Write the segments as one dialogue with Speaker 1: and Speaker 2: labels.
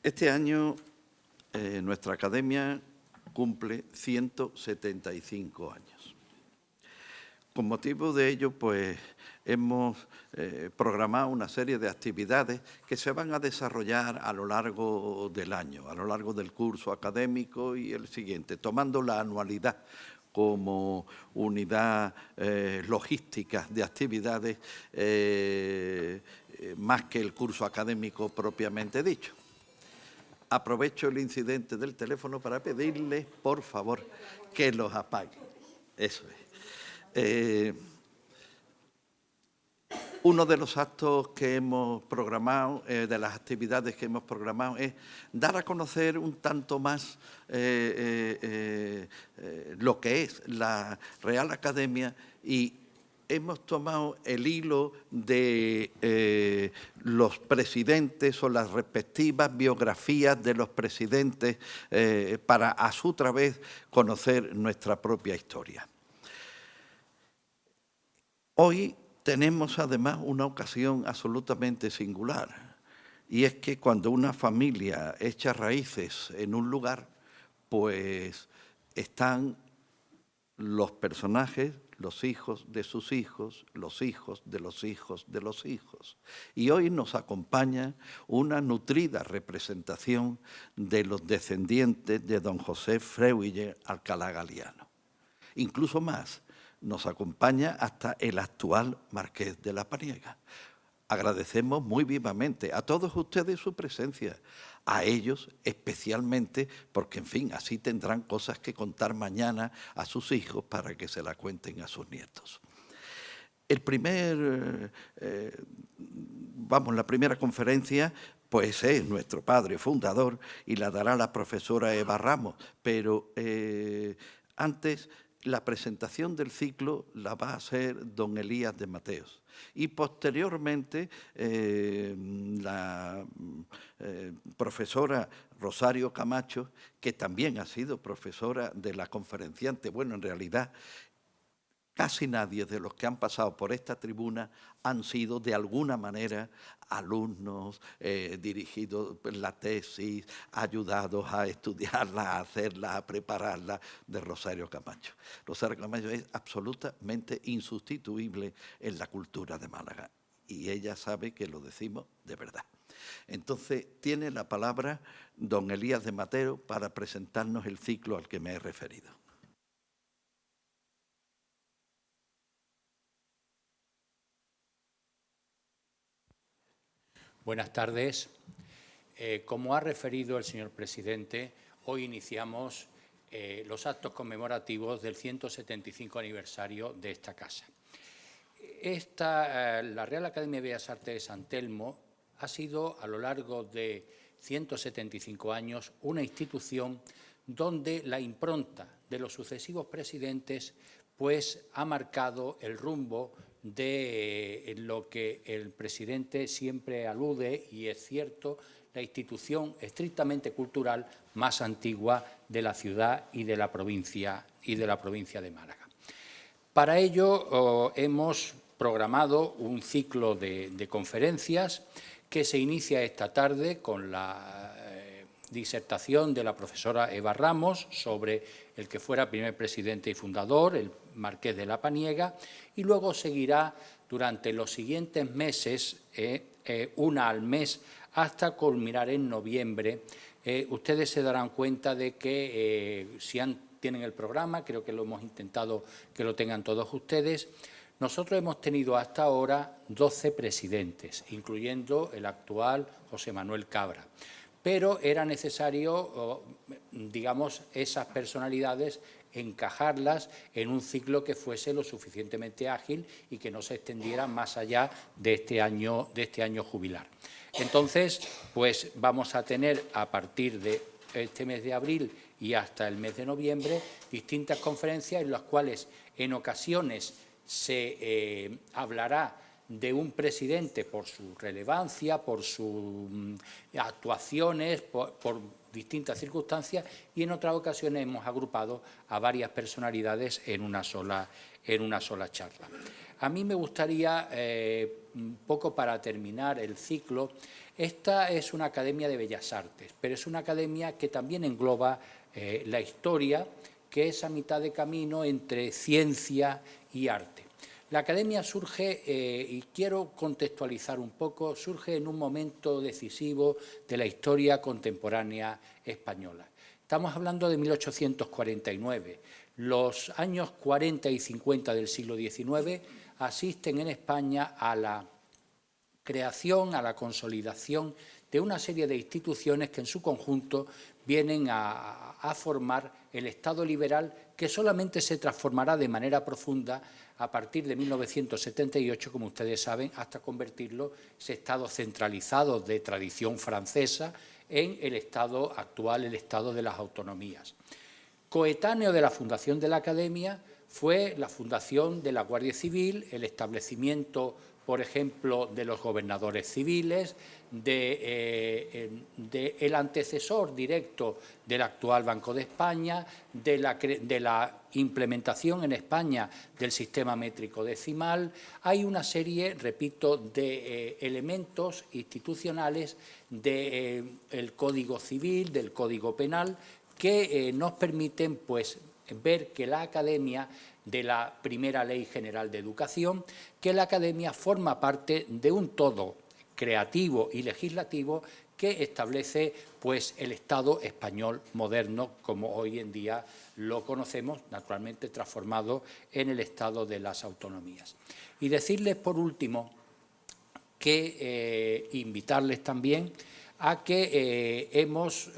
Speaker 1: Este año nuestra academia cumple 175 años. Con motivo de ello, pues, hemos programado una serie de actividades que se van a desarrollar a lo largo del año, a lo largo del curso académico y el siguiente, tomando la anualidad como unidad logística de actividades más que el curso académico propiamente dicho. Aprovecho el incidente del teléfono para pedirles, por favor, que los apaguen. Eso es. Uno de los actos que hemos programado, de las actividades que hemos programado, es dar a conocer un tanto más lo que es la Real Academia, y hemos tomado el hilo de los presidentes o las respectivas biografías de los presidentes para a su través conocer nuestra propia historia. Hoy tenemos además una ocasión absolutamente singular, y es que cuando una familia echa raíces en un lugar, pues están los personajes, los hijos de sus hijos, los hijos de los hijos de los hijos. Y hoy nos acompaña una nutrida representación de los descendientes de don José Freuiller Alcalá Galiano. Incluso más, nos acompaña hasta el actual marqués de La Paniega. Agradecemos muy vivamente a todos ustedes su presencia, a ellos especialmente, porque, en fin, así tendrán cosas que contar mañana a sus hijos para que se la cuenten a sus nietos. La primera conferencia pues es nuestro padre fundador y la dará la profesora Eva Ramos, pero antes la presentación del ciclo la va a hacer don Elías de Mateos. Y posteriormente la profesora Rosario Camacho, que también ha sido profesora de la conferenciante. Bueno, en realidad casi nadie de los que han pasado por esta tribuna han sido de alguna manera alumnos, dirigidos la tesis, ayudados a estudiarla, a hacerla, a prepararla, de Rosario Camacho. Rosario Camacho es absolutamente insustituible en la cultura de Málaga, y ella sabe que lo decimos de verdad. Entonces, tiene la palabra don Elías de Mateos para presentarnos el ciclo al que me he referido.
Speaker 2: Buenas tardes. Como ha referido el señor presidente, hoy iniciamos los actos conmemorativos del 175 aniversario de esta casa. La Real Academia de Bellas Artes de San Telmo ha sido, a lo largo de 175 años, una institución donde la impronta de los sucesivos presidentes pues, ha marcado el rumbo de lo que el presidente siempre alude, y es cierto, la institución estrictamente cultural más antigua de la ciudad y de la provincia de Málaga. Para ello hemos programado un ciclo de conferencias que se inicia esta tarde con la disertación de la profesora Eva Ramos sobre el que fuera primer presidente y fundador, el marqués de La Paniega, y luego seguirá durante los siguientes meses, una al mes, hasta culminar en noviembre. Ustedes se darán cuenta de que si tienen el programa, creo que lo hemos intentado que lo tengan todos ustedes. Nosotros hemos tenido hasta ahora 12 presidentes, incluyendo el actual José Manuel Cabra. Pero era necesario, digamos, esas personalidades encajarlas en un ciclo que fuese lo suficientemente ágil y que no se extendiera más allá de este año jubilar. Entonces, pues vamos a tener a partir de este mes de abril y hasta el mes de noviembre distintas conferencias en las cuales en ocasiones se hablará de un presidente por su relevancia, por sus actuaciones, por distintas circunstancias, y en otras ocasiones hemos agrupado a varias personalidades en una sola charla. A mí me gustaría, un poco para terminar el ciclo, esta es una academia de Bellas Artes, pero es una academia que también engloba la historia, que es a mitad de camino entre ciencia y arte. La academia surge, y quiero contextualizar un poco, surge en un momento decisivo de la historia contemporánea española. Estamos hablando de 1849. Los años 40 y 50 del siglo XIX asisten en España a la creación, a la consolidación de una serie de instituciones que en su conjunto vienen a formar el Estado liberal, que solamente se transformará de manera profunda a partir de 1978, como ustedes saben, hasta convertirlo, ese Estado centralizado de tradición francesa, en el Estado actual, el Estado de las autonomías. Coetáneo de la fundación de la Academia fue la fundación de la Guardia Civil, el establecimiento, por ejemplo, de los gobernadores civiles, del antecesor directo del actual Banco de España, de la implementación en España del sistema métrico decimal. Hay una serie, repito, de elementos institucionales del Código Civil, del Código Penal, que nos permiten pues, ver que la Academia, de la primera Ley General de Educación, que la Academia forma parte de un todo creativo y legislativo que establece pues, el Estado español moderno, como hoy en día lo conocemos, naturalmente transformado en el Estado de las autonomías. Y decirles, por último, que invitarles también a que hemos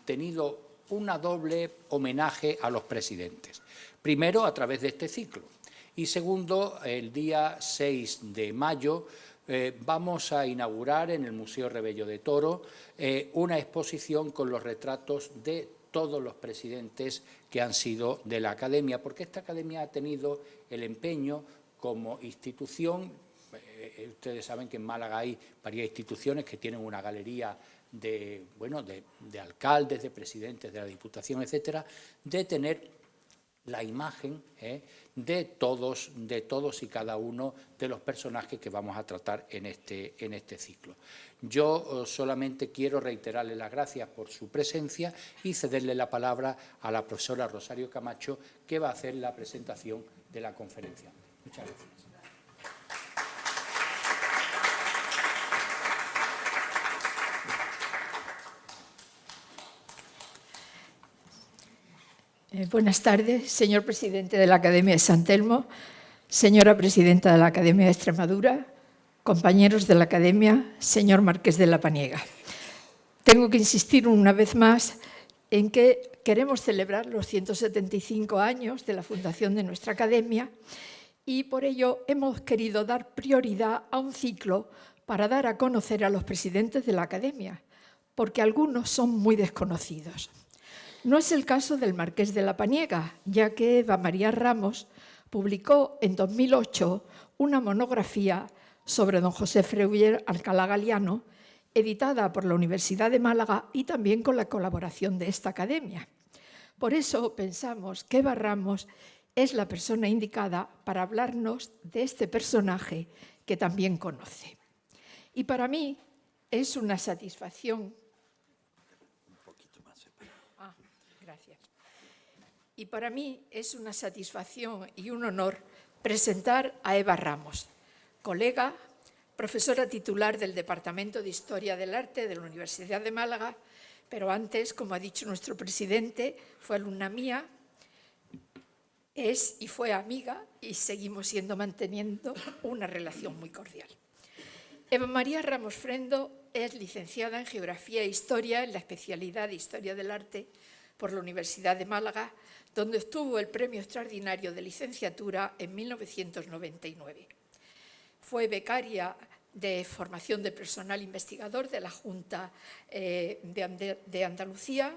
Speaker 2: tenido una doble homenaje a los presidentes. Primero, a través de este ciclo. Y segundo, el día 6 de mayo vamos a inaugurar en el Museo Rebello de Toro una exposición con los retratos de todos los presidentes que han sido de la Academia, porque esta Academia ha tenido el empeño como institución. Ustedes saben que en Málaga hay varias instituciones que tienen una galería de alcaldes, de presidentes de la Diputación, etcétera, de tener la imagen de todos y cada uno de los personajes que vamos a tratar en este ciclo. Yo solamente quiero reiterarle las gracias por su presencia y cederle la palabra a la profesora Rosario Camacho, que va a hacer la presentación de la conferencia. Muchas gracias.
Speaker 3: Buenas tardes, señor presidente de la Academia de San Telmo, señora presidenta de la Academia de Extremadura, compañeros de la Academia, señor marqués de la Paniega. Tengo que insistir una vez más en que queremos celebrar los 175 años de la fundación de nuestra Academia y por ello hemos querido dar prioridad a un ciclo para dar a conocer a los presidentes de la Academia, porque algunos son muy desconocidos. No es el caso del marqués de la Paniega, ya que Eva María Ramos publicó en 2008 una monografía sobre don José Freuler Alcalá Galiano, editada por la Universidad de Málaga y también con la colaboración de esta academia. Por eso pensamos que Eva Ramos es la persona indicada para hablarnos de este personaje que también conoce. Y para mí es una satisfacción. Gracias. Y para mí es una satisfacción y un honor presentar a Eva Ramos, colega, profesora titular del Departamento de Historia del Arte de la Universidad de Málaga, pero antes, como ha dicho nuestro presidente, fue alumna mía, es y fue amiga y seguimos manteniendo una relación muy cordial. Eva María Ramos Frendo es licenciada en Geografía e Historia en la especialidad de Historia del Arte por la Universidad de Málaga, donde obtuvo el Premio Extraordinario de Licenciatura en 1999. Fue becaria de formación de personal investigador de la Junta de Andalucía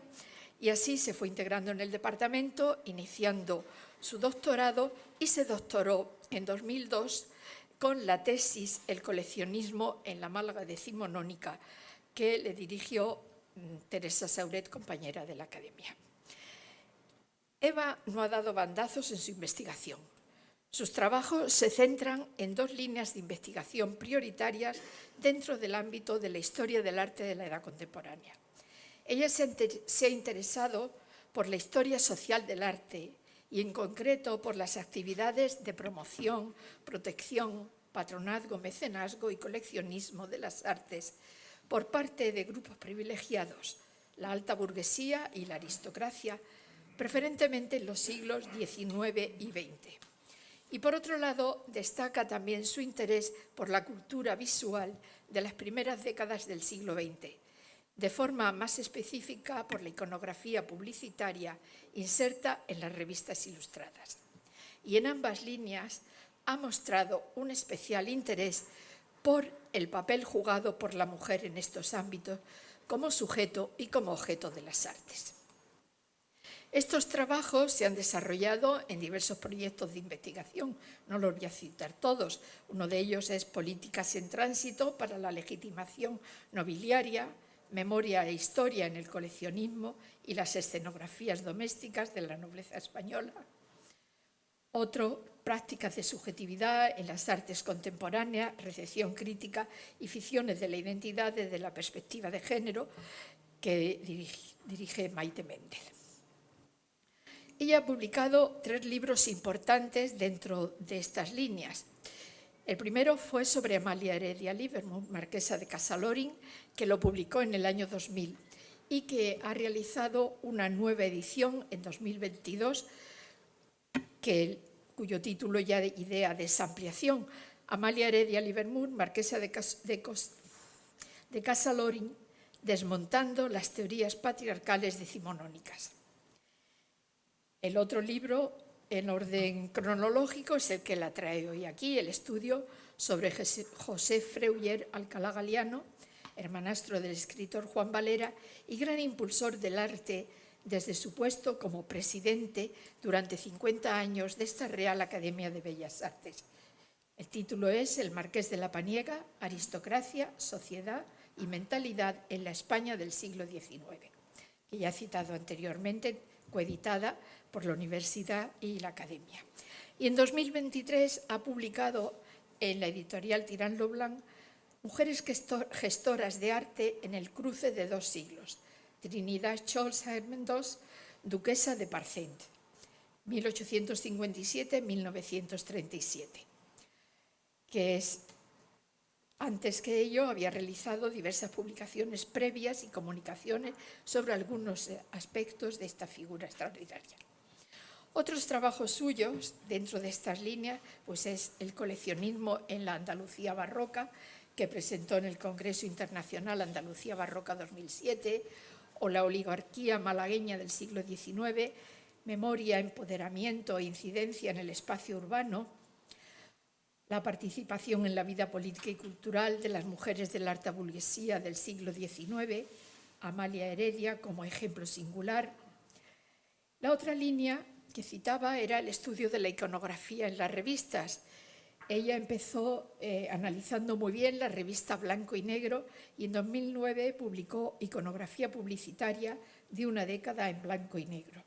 Speaker 3: y así se fue integrando en el departamento, iniciando su doctorado y se doctoró en 2002 con la tesis El coleccionismo en la Málaga decimonónica, que le dirigió Teresa Sauret, compañera de la Academia. Eva no ha dado bandazos en su investigación. Sus trabajos se centran en dos líneas de investigación prioritarias dentro del ámbito de la historia del arte de la edad contemporánea. Ella se ha interesado por la historia social del arte y, en concreto, por las actividades de promoción, protección, patronazgo, mecenazgo y coleccionismo de las artes por parte de grupos privilegiados, la alta burguesía y la aristocracia, preferentemente en los siglos XIX y XX. Y, por otro lado, destaca también su interés por la cultura visual de las primeras décadas del siglo XX, de forma más específica por la iconografía publicitaria inserta en las revistas ilustradas. Y en ambas líneas ha mostrado un especial interés por el papel jugado por la mujer en estos ámbitos como sujeto y como objeto de las artes. Estos trabajos se han desarrollado en diversos proyectos de investigación, no los voy a citar todos. Uno de ellos es Políticas en tránsito para la legitimación nobiliaria, Memoria e historia en el coleccionismo y las escenografías domésticas de la nobleza española. Otro, Prácticas de subjetividad en las artes contemporáneas, recepción crítica y ficciones de la identidad desde la perspectiva de género, que dirige Maite Méndez. Ella ha publicado 3 libros importantes dentro de estas líneas. El primero fue sobre Amalia Heredia Livermore, marquesa de Casalorín, que lo publicó en el año 2000 y que ha realizado una nueva edición en 2022, cuyo título ya de idea de esa ampliación, Amalia Heredia Livermore, marquesa de Casalorín, desmontando las teorías patriarcales decimonónicas. El otro libro, en orden cronológico, es el que la trae hoy aquí, el estudio sobre José Freuler Alcalá Galiano, hermanastro del escritor Juan Valera y gran impulsor del arte desde su puesto como presidente durante 50 años de esta Real Academia de Bellas Artes. El título es El Marqués de la Paniega, aristocracia, sociedad y mentalidad en la España del siglo XIX, que ya he citado anteriormente, coeditada por la Universidad y la Academia. Y en 2023 ha publicado en la editorial Tirán lo Blanc Mujeres gestoras de arte en el cruce de 2 siglos, Trinidad Scholz-Hermendós, duquesa de Parcent, 1857-1937, que es, antes que ello, había realizado diversas publicaciones previas y comunicaciones sobre algunos aspectos de esta figura extraordinaria. Otros trabajos suyos dentro de estas líneas pues es el coleccionismo en la Andalucía barroca, que presentó en el Congreso Internacional Andalucía Barroca 2007, o la oligarquía malagueña del siglo XIX, memoria, empoderamiento e incidencia en el espacio urbano, la participación en la vida política y cultural de las mujeres de la alta burguesía del siglo XIX, Amalia Heredia como ejemplo singular. La otra línea que citaba era el estudio de la iconografía en las revistas. Ella empezó analizando muy bien la revista Blanco y Negro y en 2009 publicó Iconografía publicitaria de una década en blanco y negro.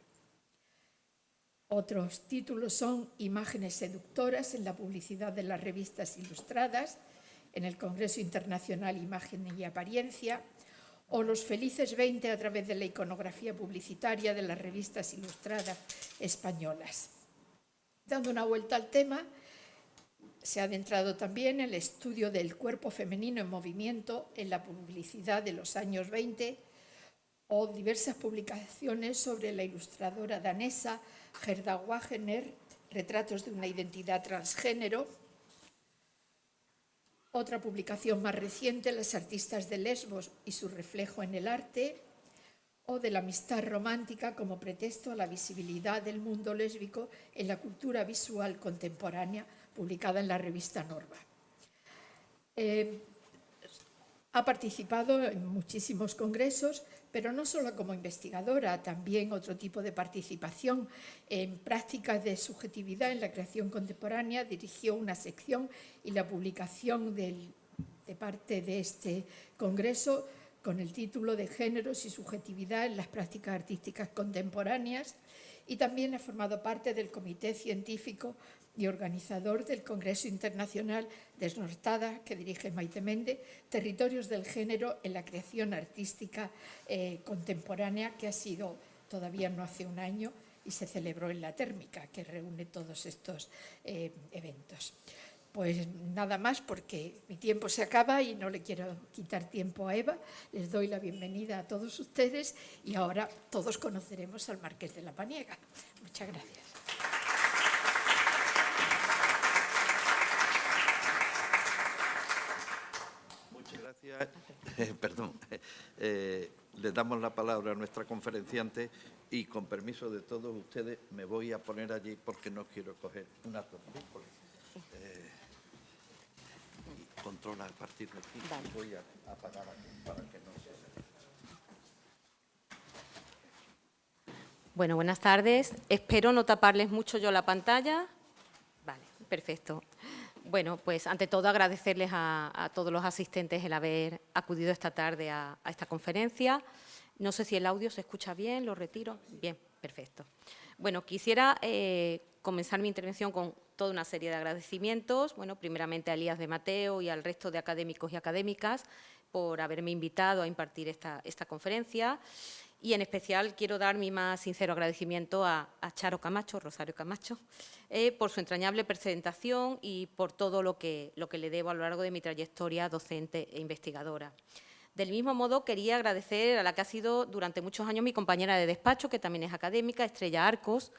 Speaker 3: Otros títulos son Imágenes seductoras en la publicidad de las revistas ilustradas, en el Congreso Internacional Imagen y Apariencia, o Los felices 20 a través de la iconografía publicitaria de las revistas ilustradas españolas. Dando una vuelta al tema, se ha adentrado también en el estudio del cuerpo femenino en movimiento en la publicidad de los años 20 o diversas publicaciones sobre la ilustradora danesa Gerda Wagener, Retratos de una identidad transgénero. Otra publicación más reciente, Las artistas de Lesbos y su reflejo en el arte, o de la amistad romántica como pretexto a la visibilidad del mundo lésbico en la cultura visual contemporánea, publicada en la revista Norma. Ha participado en muchísimos congresos, pero no solo como investigadora, también otro tipo de participación en prácticas de subjetividad en la creación contemporánea. Dirigió una sección y la publicación de parte de este congreso con el título de Géneros y subjetividad en las prácticas artísticas contemporáneas, y también ha formado parte del comité científico y organizador del Congreso Internacional Desnortada, que dirige Maite Méndez, Territorios del Género en la Creación Artística Contemporánea, que ha sido todavía no hace un año y se celebró en la Térmica, que reúne todos estos eventos. Pues nada más, porque mi tiempo se acaba y no le quiero quitar tiempo a Eva. Les doy la bienvenida a todos ustedes y ahora todos conoceremos al Marqués de la Paniega. Muchas gracias.
Speaker 1: Muchas gracias. Perdón. Le damos la palabra a nuestra conferenciante y, con permiso de todos ustedes, me voy a poner allí porque no quiero coger una tortícolis. Controla a partir de aquí. Vale. Voy a apagar aquí para que no se...
Speaker 4: Bueno, buenas tardes. Espero no taparles mucho yo la pantalla. Vale, perfecto. Bueno, pues ante todo agradecerles a todos los asistentes el haber acudido esta tarde a esta conferencia. No sé si el audio se escucha bien, lo retiro. Bien, perfecto. Bueno, quisiera comenzar mi intervención con toda una serie de agradecimientos. Bueno, primeramente a Elías de Mateo y al resto de académicos y académicas por haberme invitado a impartir esta conferencia. Y en especial quiero dar mi más sincero agradecimiento a Charo Camacho, Rosario Camacho, por su entrañable presentación y por todo lo que le debo a lo largo de mi trayectoria docente e investigadora. Del mismo modo, quería agradecer a la que ha sido durante muchos años mi compañera de despacho, que también es académica, Estrella Arcos,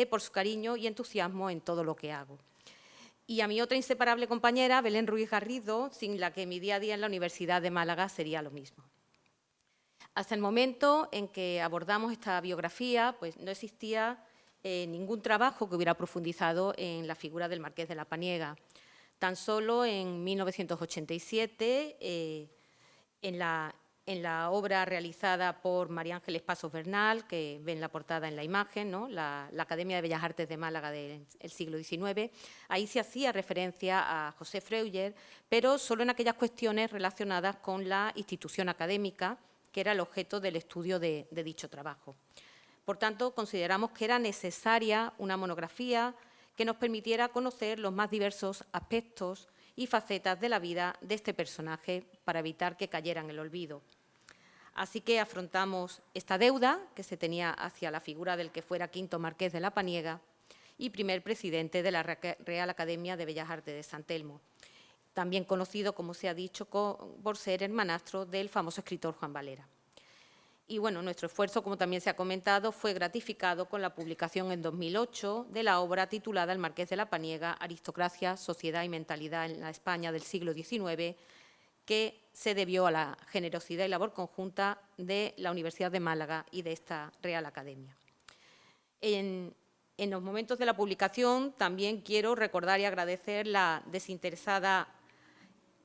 Speaker 4: por su cariño y entusiasmo en todo lo que hago. Y a mi otra inseparable compañera, Belén Ruiz Garrido, sin la que mi día a día en la Universidad de Málaga sería lo mismo. Hasta el momento en que abordamos esta biografía, pues no existía ningún trabajo que hubiera profundizado en la figura del Marqués de la Paniega. Tan solo en 1987, en la obra realizada por María Ángeles Pasos Bernal, que ven la portada en la imagen, ¿no? la Academia de Bellas Artes de Málaga del siglo XIX, ahí se hacía referencia a José Freuler, pero solo en aquellas cuestiones relacionadas con la institución académica, que era el objeto del estudio de dicho trabajo. Por tanto, consideramos que era necesaria una monografía que nos permitiera conocer los más diversos aspectos y facetas de la vida de este personaje para evitar que cayera en el olvido. Así que afrontamos esta deuda que se tenía hacia la figura del que fuera quinto Marqués de la Paniega y primer presidente de la Real Academia de Bellas Artes de San Telmo, también conocido, como se ha dicho, por ser hermanastro del famoso escritor Juan Valera. Y bueno, nuestro esfuerzo, como también se ha comentado, fue gratificado con la publicación en 2008 de la obra titulada El Marqués de la Paniega, Aristocracia, Sociedad y Mentalidad en la España del siglo XIX, que se debió a la generosidad y labor conjunta de la Universidad de Málaga y de esta Real Academia. En los momentos de la publicación también quiero recordar y agradecer la desinteresada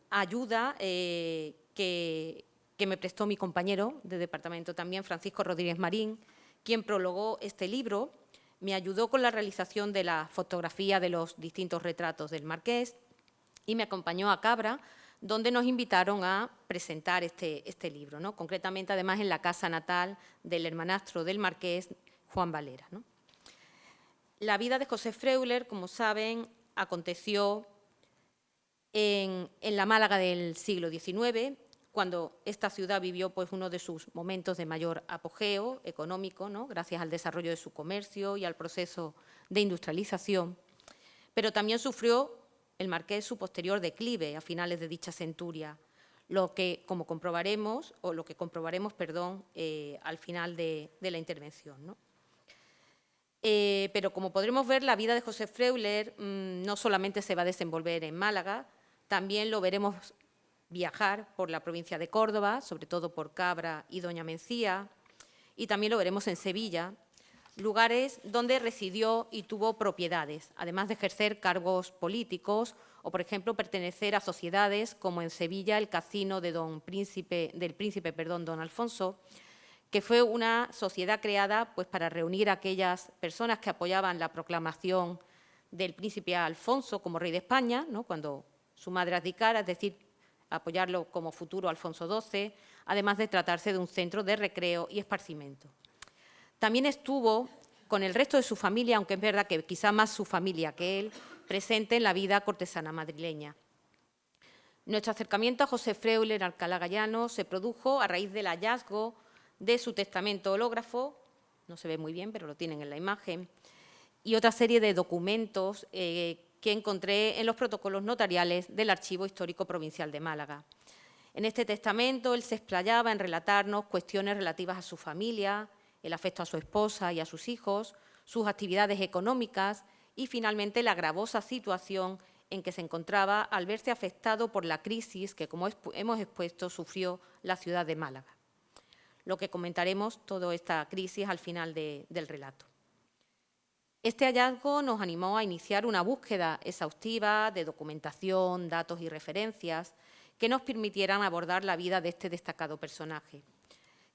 Speaker 4: ayuda que me prestó mi compañero de departamento también, Francisco Rodríguez Marín, quien prologó este libro, me ayudó con la realización de la fotografía de los distintos retratos del Marqués y me acompañó a Cabra, donde nos invitaron a presentar este libro, ¿no? Concretamente, además, en la casa natal del hermanastro del Marqués, Juan Valera, ¿no? La vida de José Freuler, como saben, aconteció en la Málaga del siglo XIX, cuando esta ciudad vivió pues, uno de sus momentos de mayor apogeo económico, ¿no? Gracias al desarrollo de su comercio y al proceso de industrialización, pero también sufrió el Marqués su posterior declive a finales de dicha centuria, lo que comprobaremos al final de la intervención, ¿no? Pero como podremos ver, la vida de José Freuler no solamente se va a desenvolver en Málaga, también lo veremos viajar por la provincia de Córdoba, sobre todo por Cabra y Doña Mencía, y también lo veremos en Sevilla, lugares donde residió y tuvo propiedades, además de ejercer cargos políticos o, por ejemplo, pertenecer a sociedades como en Sevilla el casino de del príncipe Don Alfonso, que fue una sociedad creada pues, para reunir a aquellas personas que apoyaban la proclamación del príncipe Alfonso como rey de España, ¿no? Cuando su madre abdicara, es decir, apoyarlo como futuro Alfonso XII, además de tratarse de un centro de recreo y esparcimiento. También estuvo con el resto de su familia, aunque es verdad que quizá más su familia que él, presente en la vida cortesana madrileña. Nuestro acercamiento a José Freuler Alcalá Galiano se produjo a raíz del hallazgo de su testamento hológrafo, no se ve muy bien, pero lo tienen en la imagen, y otra serie de documentos que encontré en los protocolos notariales del Archivo Histórico Provincial de Málaga. En este testamento él se explayaba en relatarnos cuestiones relativas a su familia, el afecto a su esposa y a sus hijos, sus actividades económicas y, finalmente, la gravosa situación en que se encontraba al verse afectado por la crisis que, como hemos expuesto, sufrió la ciudad de Málaga. Lo que comentaremos, toda esta crisis, al final del relato. Este hallazgo nos animó a iniciar una búsqueda exhaustiva de documentación, datos y referencias que nos permitieran abordar la vida de este destacado personaje,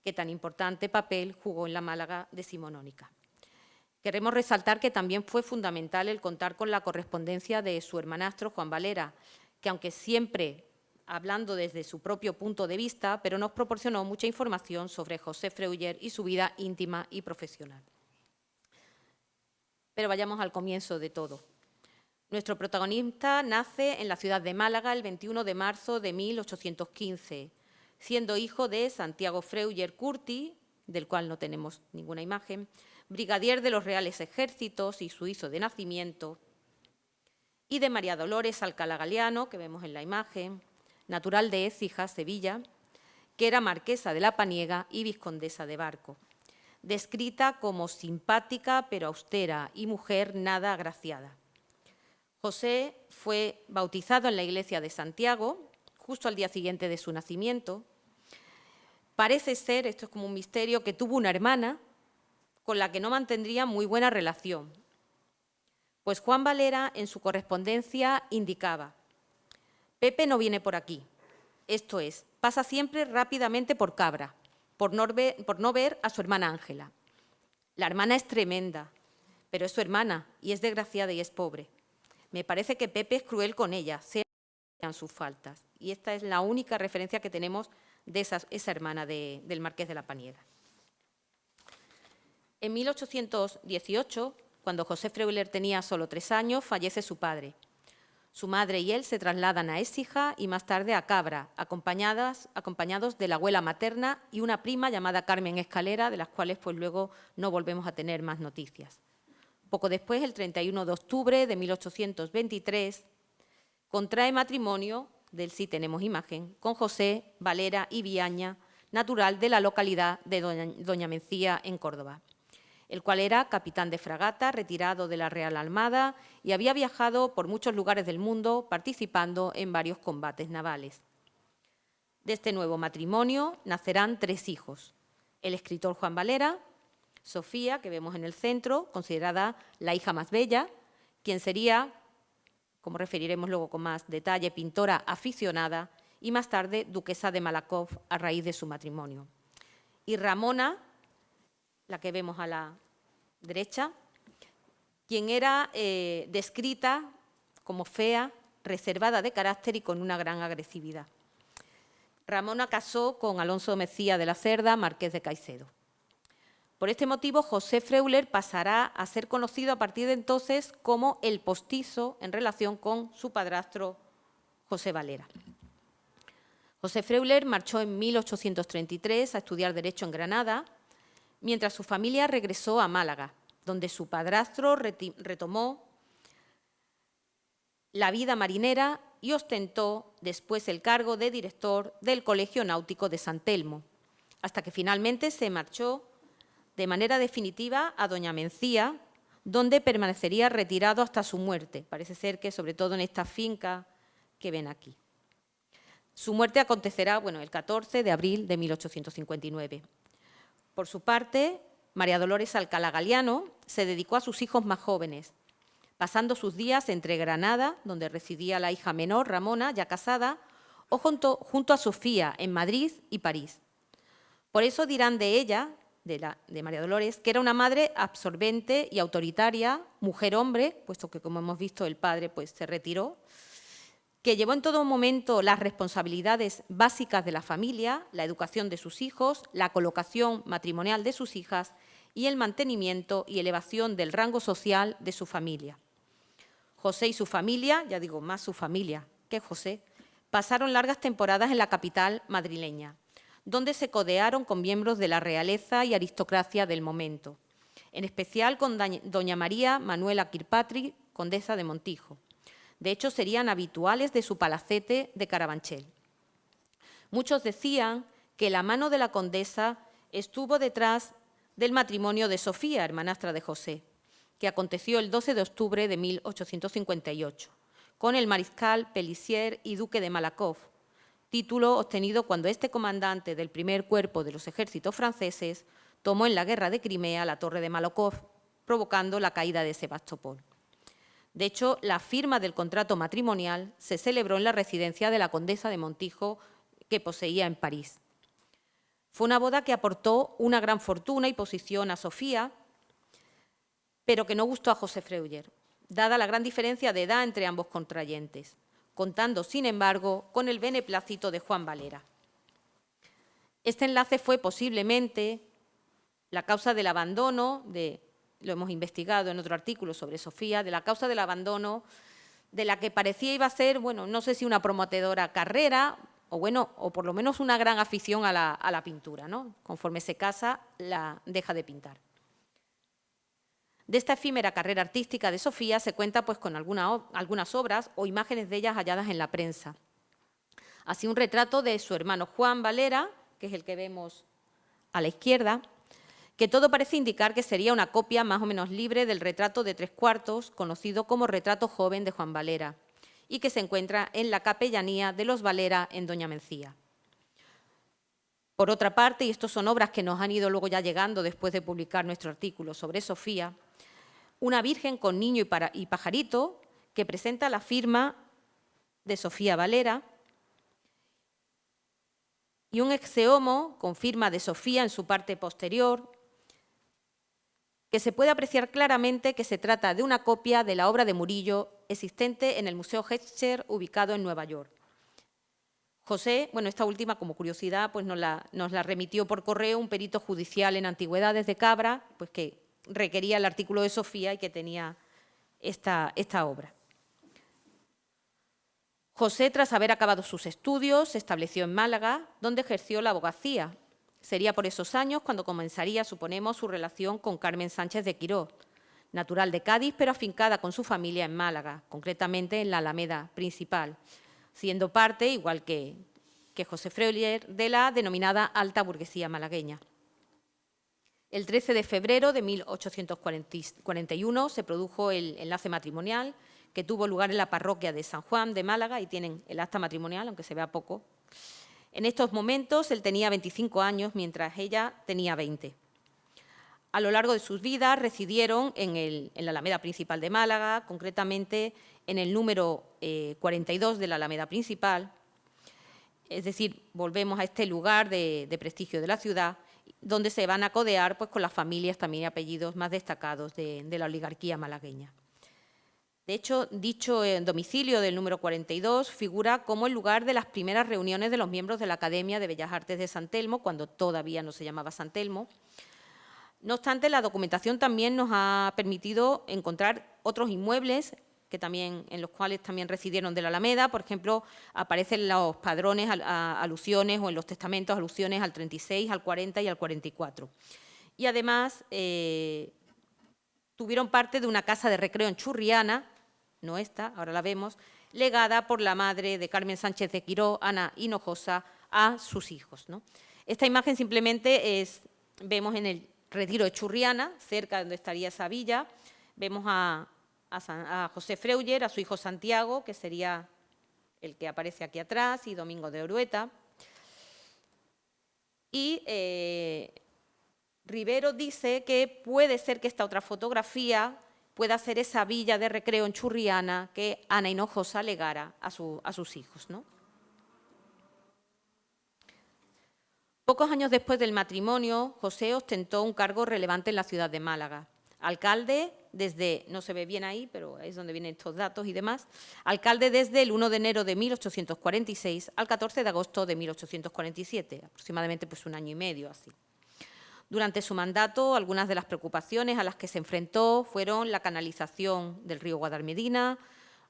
Speaker 4: que tan importante papel jugó en la Málaga decimonónica. Queremos resaltar que también fue fundamental el contar con la correspondencia de su hermanastro Juan Valera, que, aunque siempre hablando desde su propio punto de vista, pero nos proporcionó mucha información sobre José Freuler y su vida íntima y profesional. Pero vayamos al comienzo de todo. Nuestro protagonista nace en la ciudad de Málaga el 21 de marzo de 1815, siendo hijo de Santiago Freuler Curti, del cual no tenemos ninguna imagen, brigadier de los Reales Ejércitos y suizo de nacimiento, y de María Dolores Alcalá Galiano, que vemos en la imagen, natural de Écija, Sevilla, que era marquesa de la Paniega y vizcondesa de Barco, descrita como simpática pero austera y mujer nada agraciada. José fue bautizado en la iglesia de Santiago, justo al día siguiente de su nacimiento. Parece ser, esto es como un misterio, que tuvo una hermana con la que no mantendría muy buena relación. Pues Juan Valera, en su correspondencia, indicaba: Pepe no viene por aquí, esto es, pasa siempre rápidamente por Cabra, por no ver a su hermana Ángela. La hermana es tremenda, pero es su hermana y es desgraciada y es pobre. Me parece que Pepe es cruel con ella, sean sus faltas. Y esta es la única referencia que tenemos de esa hermana del marqués de la Paniega. En 1818, cuando José Freuler tenía solo 3 años, fallece su padre. Su madre y él se trasladan a Écija y más tarde a Cabra, acompañados de la abuela materna y una prima llamada Carmen Escalera, de las cuales pues luego no volvemos a tener más noticias. Poco después, el 31 de octubre de 1823, contrae matrimonio, del sí tenemos imagen, con José Valera y Viaña, natural de la localidad de Doña Mencía, en Córdoba, el cual era capitán de fragata, retirado de la Real Armada y había viajado por muchos lugares del mundo participando en varios combates navales. De este nuevo matrimonio nacerán 3 hijos: el escritor Juan Valera, Sofía, que vemos en el centro, considerada la hija más bella, quien sería, como referiremos luego con más detalle, pintora aficionada y más tarde duquesa de Malakoff a raíz de su matrimonio. Y Ramona, la que vemos a la derecha, quien era descrita como fea, reservada de carácter y con una gran agresividad. Ramona casó con Alonso Mecía de la Cerda, marqués de Caicedo. Por este motivo, José Freuler pasará a ser conocido a partir de entonces como el postizo en relación con su padrastro José Valera. José Freuler marchó en 1833 a estudiar Derecho en Granada, mientras su familia regresó a Málaga, donde su padrastro retomó la vida marinera y ostentó después el cargo de director del Colegio Náutico de San Telmo, hasta que finalmente se marchó de manera definitiva a Doña Mencía, donde permanecería retirado hasta su muerte. Parece ser que sobre todo en esta finca que ven aquí. Su muerte acontecerá, el 14 de abril de 1859. Por su parte, María Dolores Alcalá Galiano se dedicó a sus hijos más jóvenes, pasando sus días entre Granada, donde residía la hija menor, Ramona, ya casada, o junto a Sofía, en Madrid y París. Por eso dirán de ella, de María Dolores, que era una madre absorbente y autoritaria, mujer-hombre, puesto que, como hemos visto, el padre se retiró, que llevó en todo momento las responsabilidades básicas de la familia, la educación de sus hijos, la colocación matrimonial de sus hijas y el mantenimiento y elevación del rango social de su familia. José y su familia, ya digo más su familia que José, pasaron largas temporadas en la capital madrileña, donde se codearon con miembros de la realeza y aristocracia del momento, en especial con doña María Manuela Kirkpatrick, condesa de Montijo. De hecho, serían habituales de su palacete de Carabanchel. Muchos decían que la mano de la condesa estuvo detrás del matrimonio de Sofía, hermanastra de José, que aconteció el 12 de octubre de 1858, con el mariscal Pélissier y duque de Malakoff, título obtenido cuando este comandante del primer cuerpo de los ejércitos franceses tomó en la guerra de Crimea la torre de Malakoff, provocando la caída de Sebastopol. De hecho, la firma del contrato matrimonial se celebró en la residencia de la condesa de Montijo, que poseía en París. Fue una boda que aportó una gran fortuna y posición a Sofía, pero que no gustó a José Freuler, dada la gran diferencia de edad entre ambos contrayentes, contando, sin embargo, con el beneplácito de Juan Valera. Este enlace fue posiblemente la causa del abandono lo hemos investigado en otro artículo sobre Sofía, de la causa del abandono de la que parecía iba a ser, bueno, no sé si una prometedora carrera o por lo menos una gran afición a la pintura, ¿no? Conforme se casa, la deja de pintar. De esta efímera carrera artística de Sofía se cuenta pues, con algunas obras o imágenes de ellas halladas en la prensa. Así un retrato de su hermano Juan Valera, que es el que vemos a la izquierda, que todo parece indicar que sería una copia más o menos libre del retrato de 3/4, conocido como retrato joven de Juan Valera, y que se encuentra en la capellanía de los Valera en Doña Mencía. Por otra parte, y estas son obras que nos han ido luego ya llegando después de publicar nuestro artículo sobre Sofía, una Virgen con niño y pajarito que presenta la firma de Sofía Valera y un exeomo con firma de Sofía en su parte posterior, que se puede apreciar claramente que se trata de una copia de la obra de Murillo existente en el Museo Heckscher, ubicado en Nueva York. José, bueno, esta última, como curiosidad, pues nos la remitió por correo un perito judicial en antigüedades de Cabra, pues que requería el artículo de Sofía y que tenía esta obra. José, tras haber acabado sus estudios, se estableció en Málaga, donde ejerció la abogacía. Sería por esos años cuando comenzaría, suponemos, su relación con Carmen Sánchez de Quirós, natural de Cádiz, pero afincada con su familia en Málaga, concretamente en la Alameda principal, siendo parte, igual que José Freuler, de la denominada alta burguesía malagueña. El 13 de febrero de 1841 se produjo el enlace matrimonial, que tuvo lugar en la parroquia de San Juan de Málaga, y tienen el acta matrimonial, aunque se vea poco. En estos momentos él tenía 25 años, mientras ella tenía 20. A lo largo de sus vidas residieron en la Alameda principal de Málaga, concretamente en el número 42 de la Alameda principal. Es decir, volvemos a este lugar de prestigio de la ciudad, donde se van a codear pues, con las familias también y apellidos más destacados de la oligarquía malagueña. De hecho, dicho domicilio del número 42 figura como el lugar de las primeras reuniones de los miembros de la Academia de Bellas Artes de San Telmo, cuando todavía no se llamaba San Telmo. No obstante, la documentación también nos ha permitido encontrar otros inmuebles en los cuales también residieron de la Alameda. Por ejemplo, aparecen en los padrones alusiones o en los testamentos alusiones al 36, al 40 y al 44. Y además tuvieron parte de una casa de recreo en Churriana, no esta, ahora la vemos, legada por la madre de Carmen Sánchez de Quirós, Ana Hinojosa, a sus hijos, ¿no? Esta imagen simplemente vemos en el retiro de Churriana, cerca de donde estaría esa villa, vemos a José Freuler, a su hijo Santiago, que sería el que aparece aquí atrás, y Domingo de Orueta. Y Rivero dice que puede ser que esta otra fotografía pueda ser esa villa de recreo en Churriana que Ana Hinojosa legara a sus hijos, ¿no? Pocos años después del matrimonio, José ostentó un cargo relevante en la ciudad de Málaga. Alcalde desde, no se ve bien ahí, pero es donde vienen estos datos y demás, alcalde desde el 1 de enero de 1846 al 14 de agosto de 1847, aproximadamente pues un año y medio así. Durante su mandato, algunas de las preocupaciones a las que se enfrentó fueron la canalización del río Guadalmedina,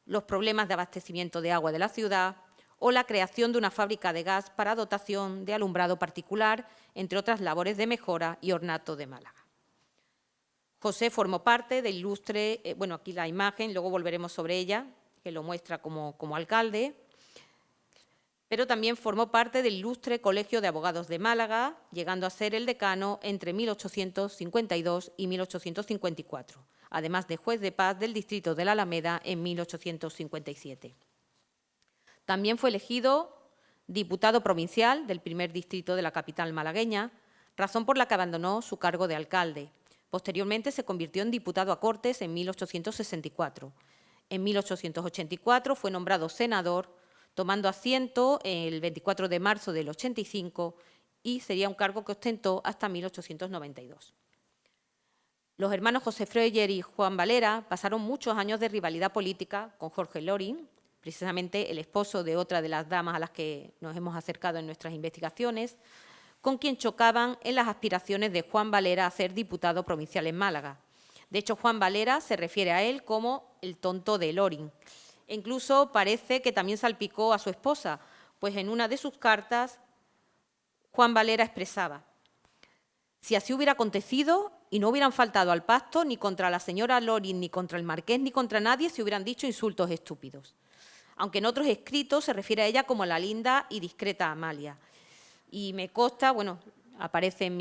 Speaker 4: los problemas de abastecimiento de agua de la ciudad o la creación de una fábrica de gas para dotación de alumbrado particular, entre otras labores de mejora y ornato de Málaga. José formó parte del ilustre, bueno, aquí la imagen, luego volveremos sobre ella, que lo muestra como alcalde, pero también formó parte del ilustre Colegio de Abogados de Málaga, llegando a ser el decano entre 1852 y 1854, además de juez de paz del distrito de la Alameda en 1857. También fue elegido diputado provincial del primer distrito de la capital malagueña, razón por la que abandonó su cargo de alcalde. Posteriormente se convirtió en diputado a Cortes en 1864. En 1884 fue nombrado senador, tomando asiento el 24 de marzo del 85 y sería un cargo que ostentó hasta 1892. Los hermanos José Freuler y Juan Valera pasaron muchos años de rivalidad política con Jorge Loring, precisamente el esposo de otra de las damas a las que nos hemos acercado en nuestras investigaciones, con quien chocaban en las aspiraciones de Juan Valera a ser diputado provincial en Málaga. De hecho, Juan Valera se refiere a él como el tonto de Loring. E incluso parece que también salpicó a su esposa, pues en una de sus cartas Juan Valera expresaba: si así hubiera acontecido y no hubieran faltado al pacto ni contra la señora Loring, ni contra el marqués, ni contra nadie, se hubieran dicho insultos estúpidos. Aunque en otros escritos se refiere a ella como la linda y discreta Amalia. Y me consta, bueno, aparece en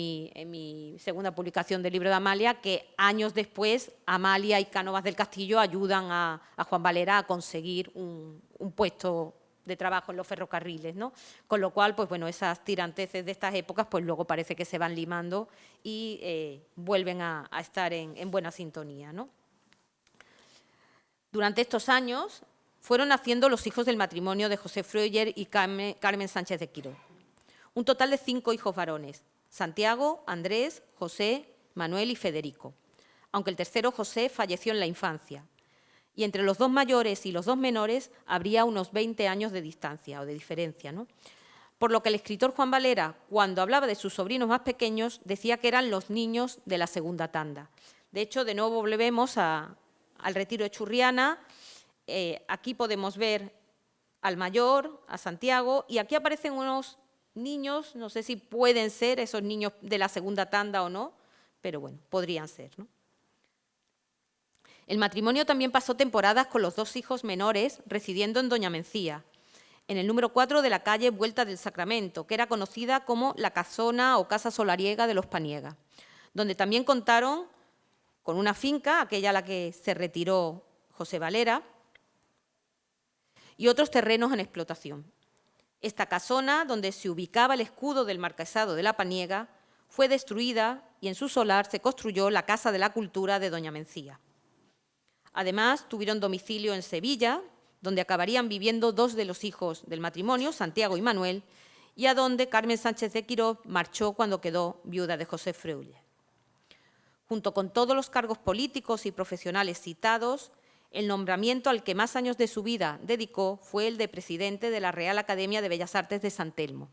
Speaker 4: mi segunda publicación del libro de Amalia, que años después Amalia y Cánovas del Castillo ayudan a Juan Valera a conseguir un puesto de trabajo en los ferrocarriles, ¿no? Con lo cual, pues bueno, esas tiranteces de estas épocas, pues luego parece que se van limando y vuelven a estar en buena sintonía, ¿no? Durante estos años fueron naciendo los hijos del matrimonio de José Freuler y Carmen Sánchez de Quiró. Un total de 5 hijos varones: Santiago, Andrés, José, Manuel y Federico, aunque el tercero, José, falleció en la infancia. Y entre los 2 mayores y los 2 menores habría unos 20 años de distancia o de diferencia, ¿no? Por lo que el escritor Juan Valera, cuando hablaba de sus sobrinos más pequeños, decía que eran los niños de la segunda tanda. De hecho, de nuevo volvemos al retiro de Churriana. Aquí podemos ver al mayor, a Santiago, y aquí aparecen unos niños, no sé si pueden ser esos niños de la segunda tanda o no, pero bueno, podrían ser, ¿no? El matrimonio también pasó temporadas con los 2 hijos menores residiendo en Doña Mencía, en el número 4 de la calle Vuelta del Sacramento, que era conocida como la casona o casa solariega de los Paniega, donde también contaron con una finca, aquella a la que se retiró José Valera, y otros terrenos en explotación. Esta casona, donde se ubicaba el escudo del marquesado de la Paniega, fue destruida y en su solar se construyó la Casa de la Cultura de Doña Mencía. Además, tuvieron domicilio en Sevilla, donde acabarían viviendo 2 de los hijos del matrimonio, Santiago y Manuel, y a donde Carmen Sánchez de Quiró marchó cuando quedó viuda de José Freuler. Junto con todos los cargos políticos y profesionales citados, el nombramiento al que más años de su vida dedicó fue el de presidente de la Real Academia de Bellas Artes de San Telmo.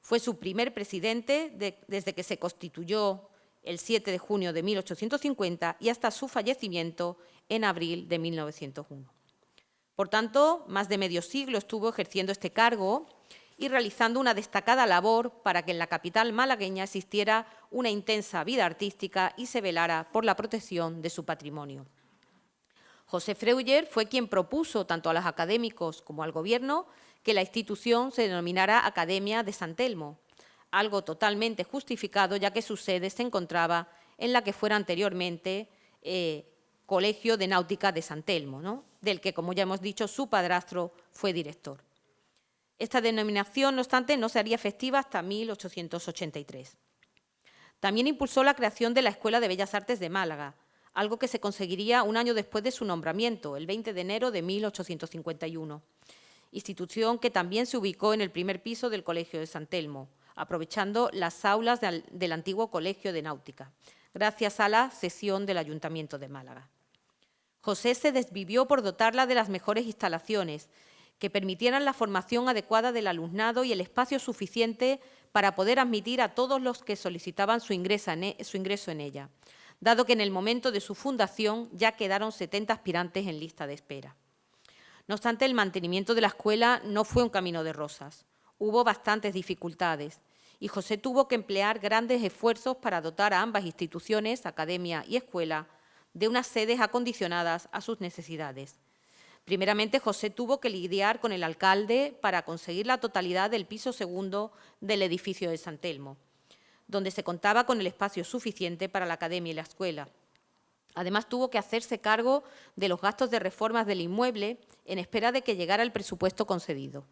Speaker 4: Fue su primer presidente desde que se constituyó el 7 de junio de 1850 y hasta su fallecimiento en abril de 1901. Por tanto, más de medio siglo estuvo ejerciendo este cargo y realizando una destacada labor para que en la capital malagueña existiera una intensa vida artística y se velara por la protección de su patrimonio. José Freuler fue quien propuso tanto a los académicos como al Gobierno que la institución se denominara Academia de San Telmo, algo totalmente justificado ya que su sede se encontraba en la que fuera anteriormente Colegio de Náutica de San Telmo, ¿no? Del que, como ya hemos dicho, su padrastro fue director. Esta denominación, no obstante, no se haría efectiva hasta 1883. También impulsó la creación de la Escuela de Bellas Artes de Málaga, algo que se conseguiría un año después de su nombramiento, el 20 de enero de 1851, institución que también se ubicó en el primer piso del Colegio de San Telmo, aprovechando las aulas del antiguo Colegio de Náutica. gracias a la cesión del Ayuntamiento de Málaga. José se desvivió por dotarla de las mejores instalaciones que permitieran la formación adecuada del alumnado y el espacio suficiente para poder admitir a todos los que solicitaban su ingreso en ella, dado que en el momento de su fundación ya quedaron 70 aspirantes en lista de espera. No obstante, el mantenimiento de la escuela no fue un camino de rosas. Hubo bastantes dificultades y José tuvo que emplear grandes esfuerzos para dotar a ambas instituciones, academia y escuela, de unas sedes acondicionadas a sus necesidades. Primeramente, José tuvo que lidiar con el alcalde para conseguir la totalidad del piso segundo del edificio de San Telmo, donde se contaba con el espacio suficiente para la academia y la escuela. Además, tuvo que hacerse cargo de los gastos de reformas del inmueble en espera de que llegara el presupuesto concedido.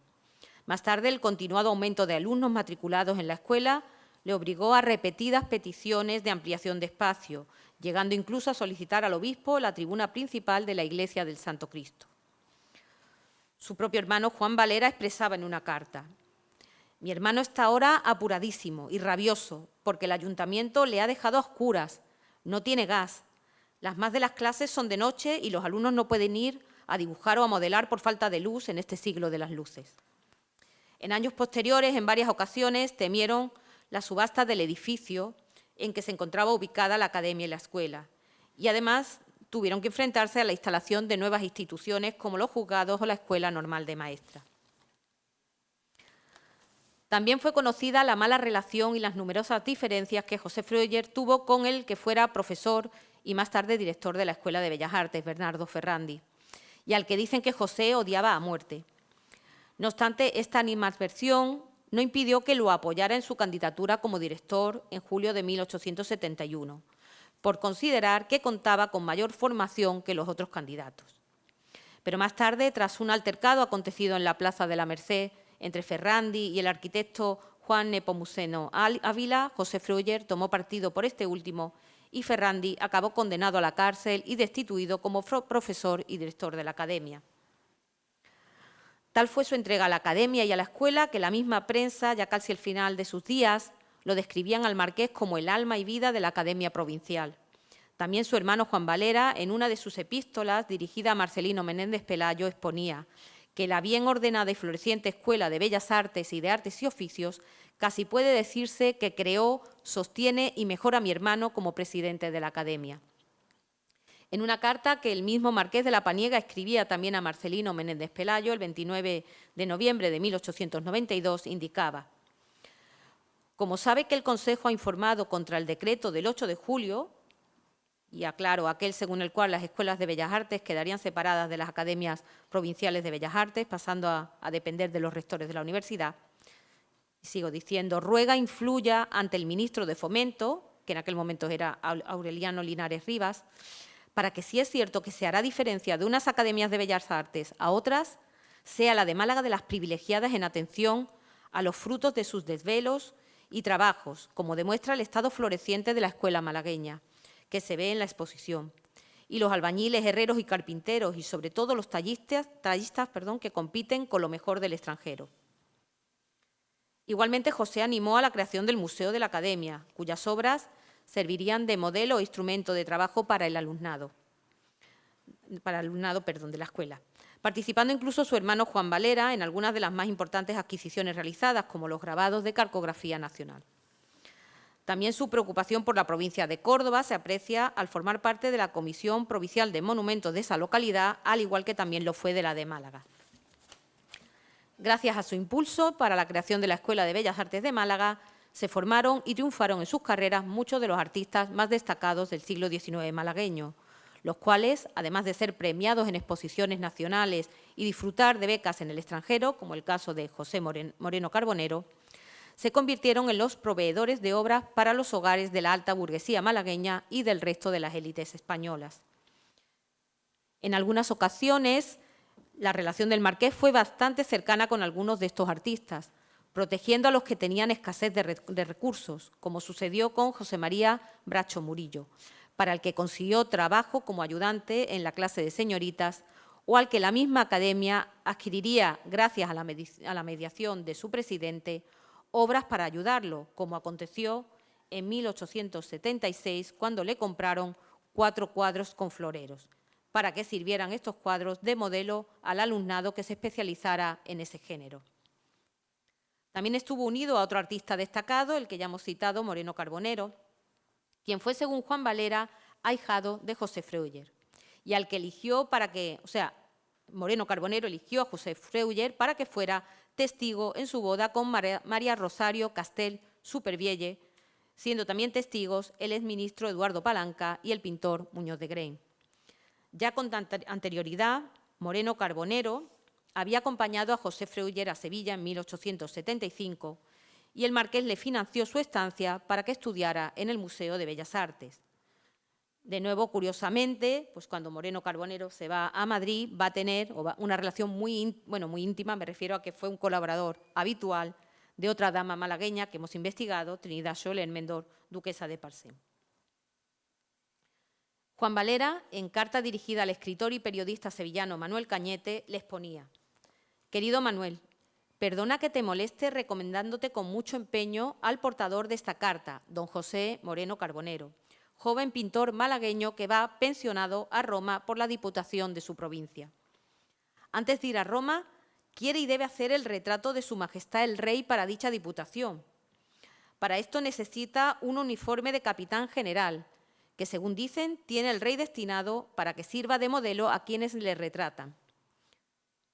Speaker 4: Más tarde, el continuado aumento de alumnos matriculados en la escuela le obligó a repetidas peticiones de ampliación de espacio, llegando incluso a solicitar al obispo la tribuna principal de la iglesia del Santo Cristo. Su propio hermano Juan Valera expresaba en una carta: «Mi hermano está ahora apuradísimo y rabioso porque el ayuntamiento le ha dejado a oscuras, no tiene gas, las más de las clases son de noche y los alumnos no pueden ir a dibujar o a modelar por falta de luz en este siglo de las luces». En años posteriores, en varias ocasiones, temieron la subasta del edificio en que se encontraba ubicada la academia y la escuela, y además tuvieron que enfrentarse a la instalación de nuevas instituciones como los juzgados o la Escuela Normal de Maestras. También fue conocida la mala relación y las numerosas diferencias que José Freuler tuvo con el que fuera profesor y más tarde director de la Escuela de Bellas Artes, Bernardo Ferrandi, y al que dicen que José odiaba a muerte. No obstante, esta animadversión no impidió que lo apoyara en su candidatura como director en julio de 1871, por considerar que contaba con mayor formación que los otros candidatos. Pero más tarde, tras un altercado acontecido en la Plaza de la Merced entre Ferrandi y el arquitecto Juan Nepomuceno Ávila, José Freuler tomó partido por este último y Ferrandi acabó condenado a la cárcel y destituido como profesor y director de la academia. Tal fue su entrega a la academia y a la escuela que la misma prensa, ya casi al final de sus días, lo describían al marqués como el alma y vida de la academia provincial. También su hermano Juan Valera, en una de sus epístolas dirigida a Marcelino Menéndez Pelayo, exponía que la bien ordenada y floreciente Escuela de Bellas Artes y de Artes y Oficios casi puede decirse que creó, sostiene y mejora a mi hermano como presidente de la academia. En una carta que el mismo marqués de la Paniega escribía también a Marcelino Menéndez Pelayo el 29 de noviembre de 1892, indicaba: «Como sabe que el Consejo ha informado contra el decreto del 8 de julio, y aclaro, aquel según el cual las escuelas de Bellas Artes quedarían separadas de las academias provinciales de Bellas Artes, pasando a depender de los rectores de la universidad, y sigo diciendo, ruega influya ante el ministro de Fomento», que en aquel momento era Aureliano Linares Rivas, «para que si es cierto que se hará diferencia de unas academias de Bellas Artes a otras, sea la de Málaga de las privilegiadas en atención a los frutos de sus desvelos y trabajos, como demuestra el estado floreciente de la escuela malagueña, que se ve en la exposición, y los albañiles, herreros y carpinteros, y sobre todo los tallistas, que compiten con lo mejor del extranjero». Igualmente, José animó a la creación del Museo de la Academia, cuyas obras servirían de modelo o instrumento de trabajo para el alumnado, de la escuela, participando incluso su hermano Juan Valera en algunas de las más importantes adquisiciones realizadas, como los grabados de Cartografía Nacional. También su preocupación por la provincia de Córdoba se aprecia al formar parte de la Comisión Provincial de Monumentos de esa localidad, al igual que también lo fue de la de Málaga. Gracias a su impulso para la creación de la Escuela de Bellas Artes de Málaga, se formaron y triunfaron en sus carreras muchos de los artistas más destacados del siglo XIX malagueño, los cuales, además de ser premiados en exposiciones nacionales y disfrutar de becas en el extranjero, como el caso de José Moreno Carbonero, se convirtieron en los proveedores de obras para los hogares de la alta burguesía malagueña y del resto de las élites españolas. En algunas ocasiones, la relación del marqués fue bastante cercana con algunos de estos artistas, protegiendo a los que tenían escasez de recursos, como sucedió con José María Bracho Murillo, para el que consiguió trabajo como ayudante en la clase de señoritas, o al que la misma academia adquiriría, gracias a la mediación de su presidente, obras para ayudarlo, como aconteció en 1876, cuando le compraron 4 cuadros con floreros, para que sirvieran estos cuadros de modelo al alumnado que se especializara en ese género. También estuvo unido a otro artista destacado, el que ya hemos citado, Moreno Carbonero, quien fue, según Juan Valera, ahijado de José Freuler, y al que eligió Moreno Carbonero eligió a José Freuler para que fuera testigo en su boda con María Rosario Castel Supervielle, siendo también testigos el exministro Eduardo Palanca y el pintor Muñoz de Grey. Ya con anterioridad, Moreno Carbonero había acompañado a José Freuler a Sevilla en 1875 y el marqués le financió su estancia para que estudiara en el Museo de Bellas Artes. De nuevo, curiosamente, pues cuando Moreno Carbonero se va a Madrid, va a tener una relación muy íntima, me refiero a que fue un colaborador habitual de otra dama malagueña que hemos investigado, Trinidad Soler Mendor, duquesa de Parcén. Juan Valera, en carta dirigida al escritor y periodista sevillano Manuel Cañete, les ponía: «Querido Manuel, perdona que te moleste recomendándote con mucho empeño al portador de esta carta, don José Moreno Carbonero, joven pintor malagueño que va pensionado a Roma por la Diputación de su provincia. Antes de ir a Roma, quiere y debe hacer el retrato de Su Majestad el Rey para dicha Diputación. Para esto necesita un uniforme de capitán general, que según dicen tiene el Rey destinado para que sirva de modelo a quienes le retratan».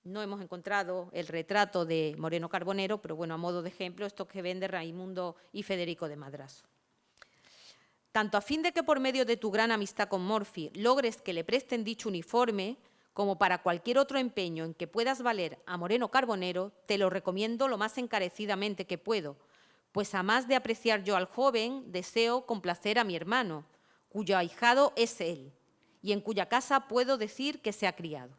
Speaker 4: No hemos encontrado el retrato de Moreno Carbonero, pero bueno, a modo de ejemplo, estos que ven de Raimundo y Federico de Madrazo. Tanto a fin de que por medio de tu gran amistad con Morphy logres que le presten dicho uniforme, como para cualquier otro empeño en que puedas valer a Moreno Carbonero, te lo recomiendo lo más encarecidamente que puedo, pues a más de apreciar yo al joven, deseo complacer a mi hermano, cuyo ahijado es él, y en cuya casa puedo decir que se ha criado.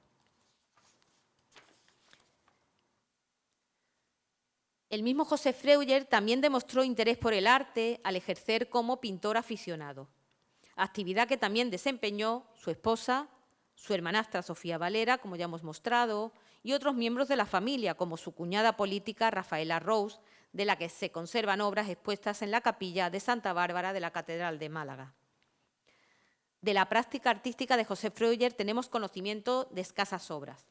Speaker 4: El mismo José Freuler también demostró interés por el arte al ejercer como pintor aficionado, actividad que también desempeñó su esposa, su hermanastra Sofía Valera, como ya hemos mostrado, y otros miembros de la familia, como su cuñada política Rafaela Rous, de la que se conservan obras expuestas en la capilla de Santa Bárbara de la Catedral de Málaga. De la práctica artística de José Freuler tenemos conocimiento de escasas obras.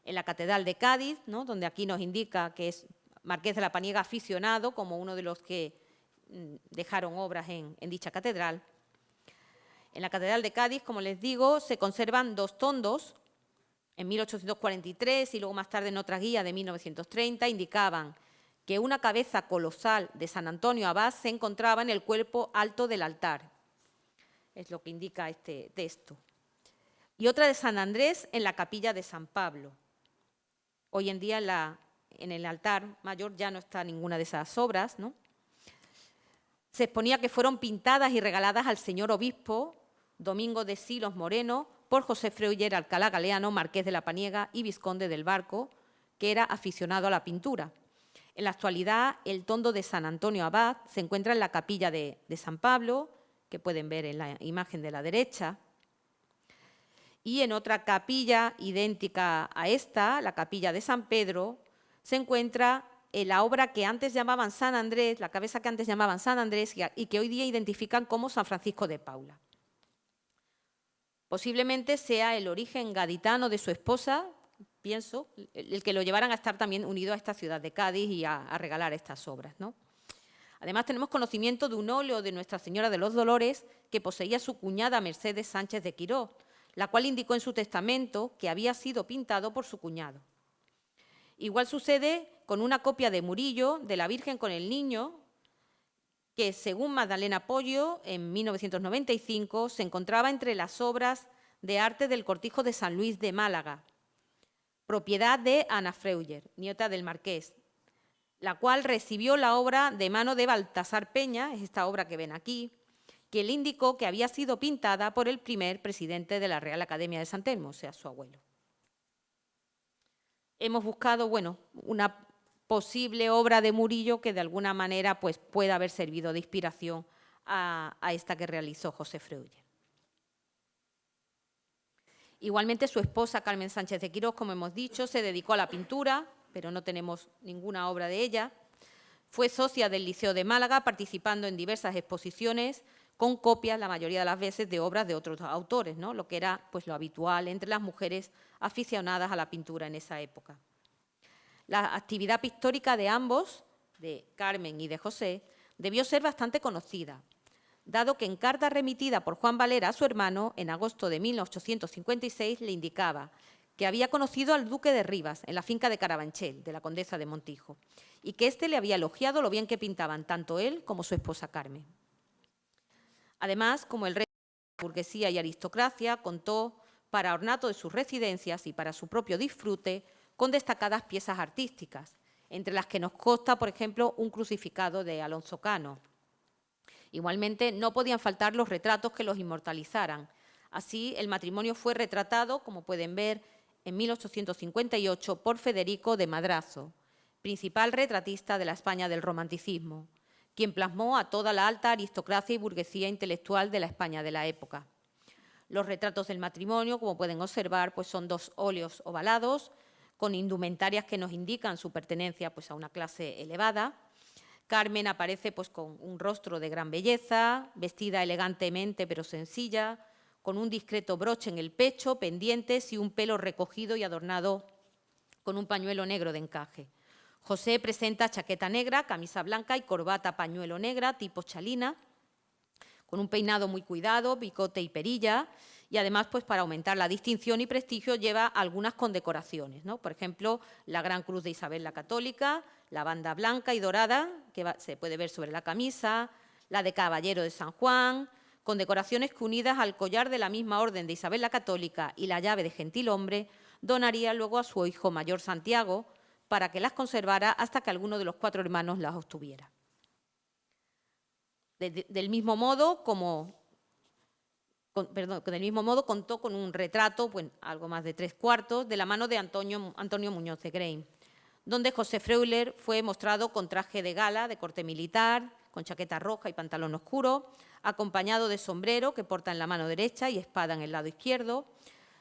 Speaker 4: En la Catedral de Cádiz, ¿no?, donde aquí nos indica que es Marqués de la Paniega aficionado, como uno de los que dejaron obras en dicha catedral. En la Catedral de Cádiz, como les digo, se conservan 2 tondos. En 1843 y luego más tarde en otra guía de 1930 indicaban que una cabeza colosal de San Antonio Abad se encontraba en el cuerpo alto del altar. Es lo que indica este texto. Y otra de San Andrés en la capilla de San Pablo. Hoy en día en el altar mayor ya no está ninguna de esas obras, ¿no? Se exponía que fueron pintadas y regaladas al señor obispo Domingo de Silos Moreno por José Freuler Alcalá Galeano, marqués de la Paniega y vizconde del Barco, que era aficionado a la pintura. En la actualidad, el tondo de San Antonio Abad se encuentra en la capilla de San Pablo, que pueden ver en la imagen de la derecha, y en otra capilla idéntica a esta, la capilla de San Pedro, se encuentra la obra que antes llamaban San Andrés, la cabeza que antes llamaban San Andrés y que hoy día identifican como San Francisco de Paula. Posiblemente sea el origen gaditano de su esposa, pienso, el que lo llevaran a estar también unido a esta ciudad de Cádiz y a regalar estas obras, ¿no? Además, tenemos conocimiento de un óleo de Nuestra Señora de los Dolores que poseía su cuñada Mercedes Sánchez de Quirós, la cual indicó en su testamento que había sido pintado por su cuñado. Igual sucede con una copia de Murillo de la Virgen con el Niño, que según Magdalena Pollo, en 1995, se encontraba entre las obras de arte del Cortijo de San Luis de Málaga, propiedad de Ana Freuler, nieta del marqués, la cual recibió la obra de mano de Baltasar Peña, es esta obra que ven aquí, que le indicó que había sido pintada por el primer presidente de la Real Academia de San Telmo, o sea, su abuelo. Hemos buscado, bueno, una posible obra de Murillo que de alguna manera pues, pueda haber servido de inspiración a esta que realizó José Freuler. Igualmente, su esposa Carmen Sánchez de Quirós, como hemos dicho, se dedicó a la pintura, pero no tenemos ninguna obra de ella. Fue socia del Liceo de Málaga, participando en diversas exposiciones con copias, la mayoría de las veces, de obras de otros autores, ¿no? Lo que era pues, lo habitual entre las mujeres aficionadas a la pintura en esa época. La actividad pictórica de ambos, de Carmen y de José, debió ser bastante conocida, dado que en carta remitida por Juan Valera a su hermano en agosto de 1856 le indicaba que había conocido al duque de Rivas en la finca de Carabanchel, de la condesa de Montijo, y que éste le había elogiado lo bien que pintaban tanto él como su esposa Carmen. Además, como el resto de la burguesía y aristocracia, contó para ornato de sus residencias y para su propio disfrute con destacadas piezas artísticas, entre las que nos consta, por ejemplo, un crucificado de Alonso Cano. Igualmente, no podían faltar los retratos que los inmortalizaran. Así, el matrimonio fue retratado, como pueden ver, en 1858 por Federico de Madrazo, principal retratista de la España del Romanticismo, quien plasmó a toda la alta aristocracia y burguesía intelectual de la España de la época. Los retratos del matrimonio, como pueden observar, pues son 2 óleos ovalados, con indumentarias que nos indican su pertenencia pues, a una clase elevada. Carmen aparece pues, con un rostro de gran belleza, vestida elegantemente pero sencilla, con un discreto broche en el pecho, pendientes y un pelo recogido y adornado con un pañuelo negro de encaje. José presenta chaqueta negra, camisa blanca y corbata pañuelo negra, tipo chalina, con un peinado muy cuidado, bigote y perilla, y además, pues, para aumentar la distinción y prestigio, lleva algunas condecoraciones, ¿no? Por ejemplo, la Gran Cruz de Isabel la Católica, la banda blanca y dorada, que se puede ver sobre la camisa, la de Caballero de San Juan, condecoraciones que, unidas al collar de la misma orden de Isabel la Católica y la llave de gentilhombre, donaría luego a su hijo mayor Santiago para que las conservara hasta que alguno de los 4 hermanos las obtuviera. Del mismo modo, contó con un retrato, pues, algo más de 3/4, de la mano de Antonio Muñoz de Grein, donde José Freuler fue mostrado con traje de gala de corte militar, con chaqueta roja y pantalón oscuro, acompañado de sombrero que porta en la mano derecha y espada en el lado izquierdo.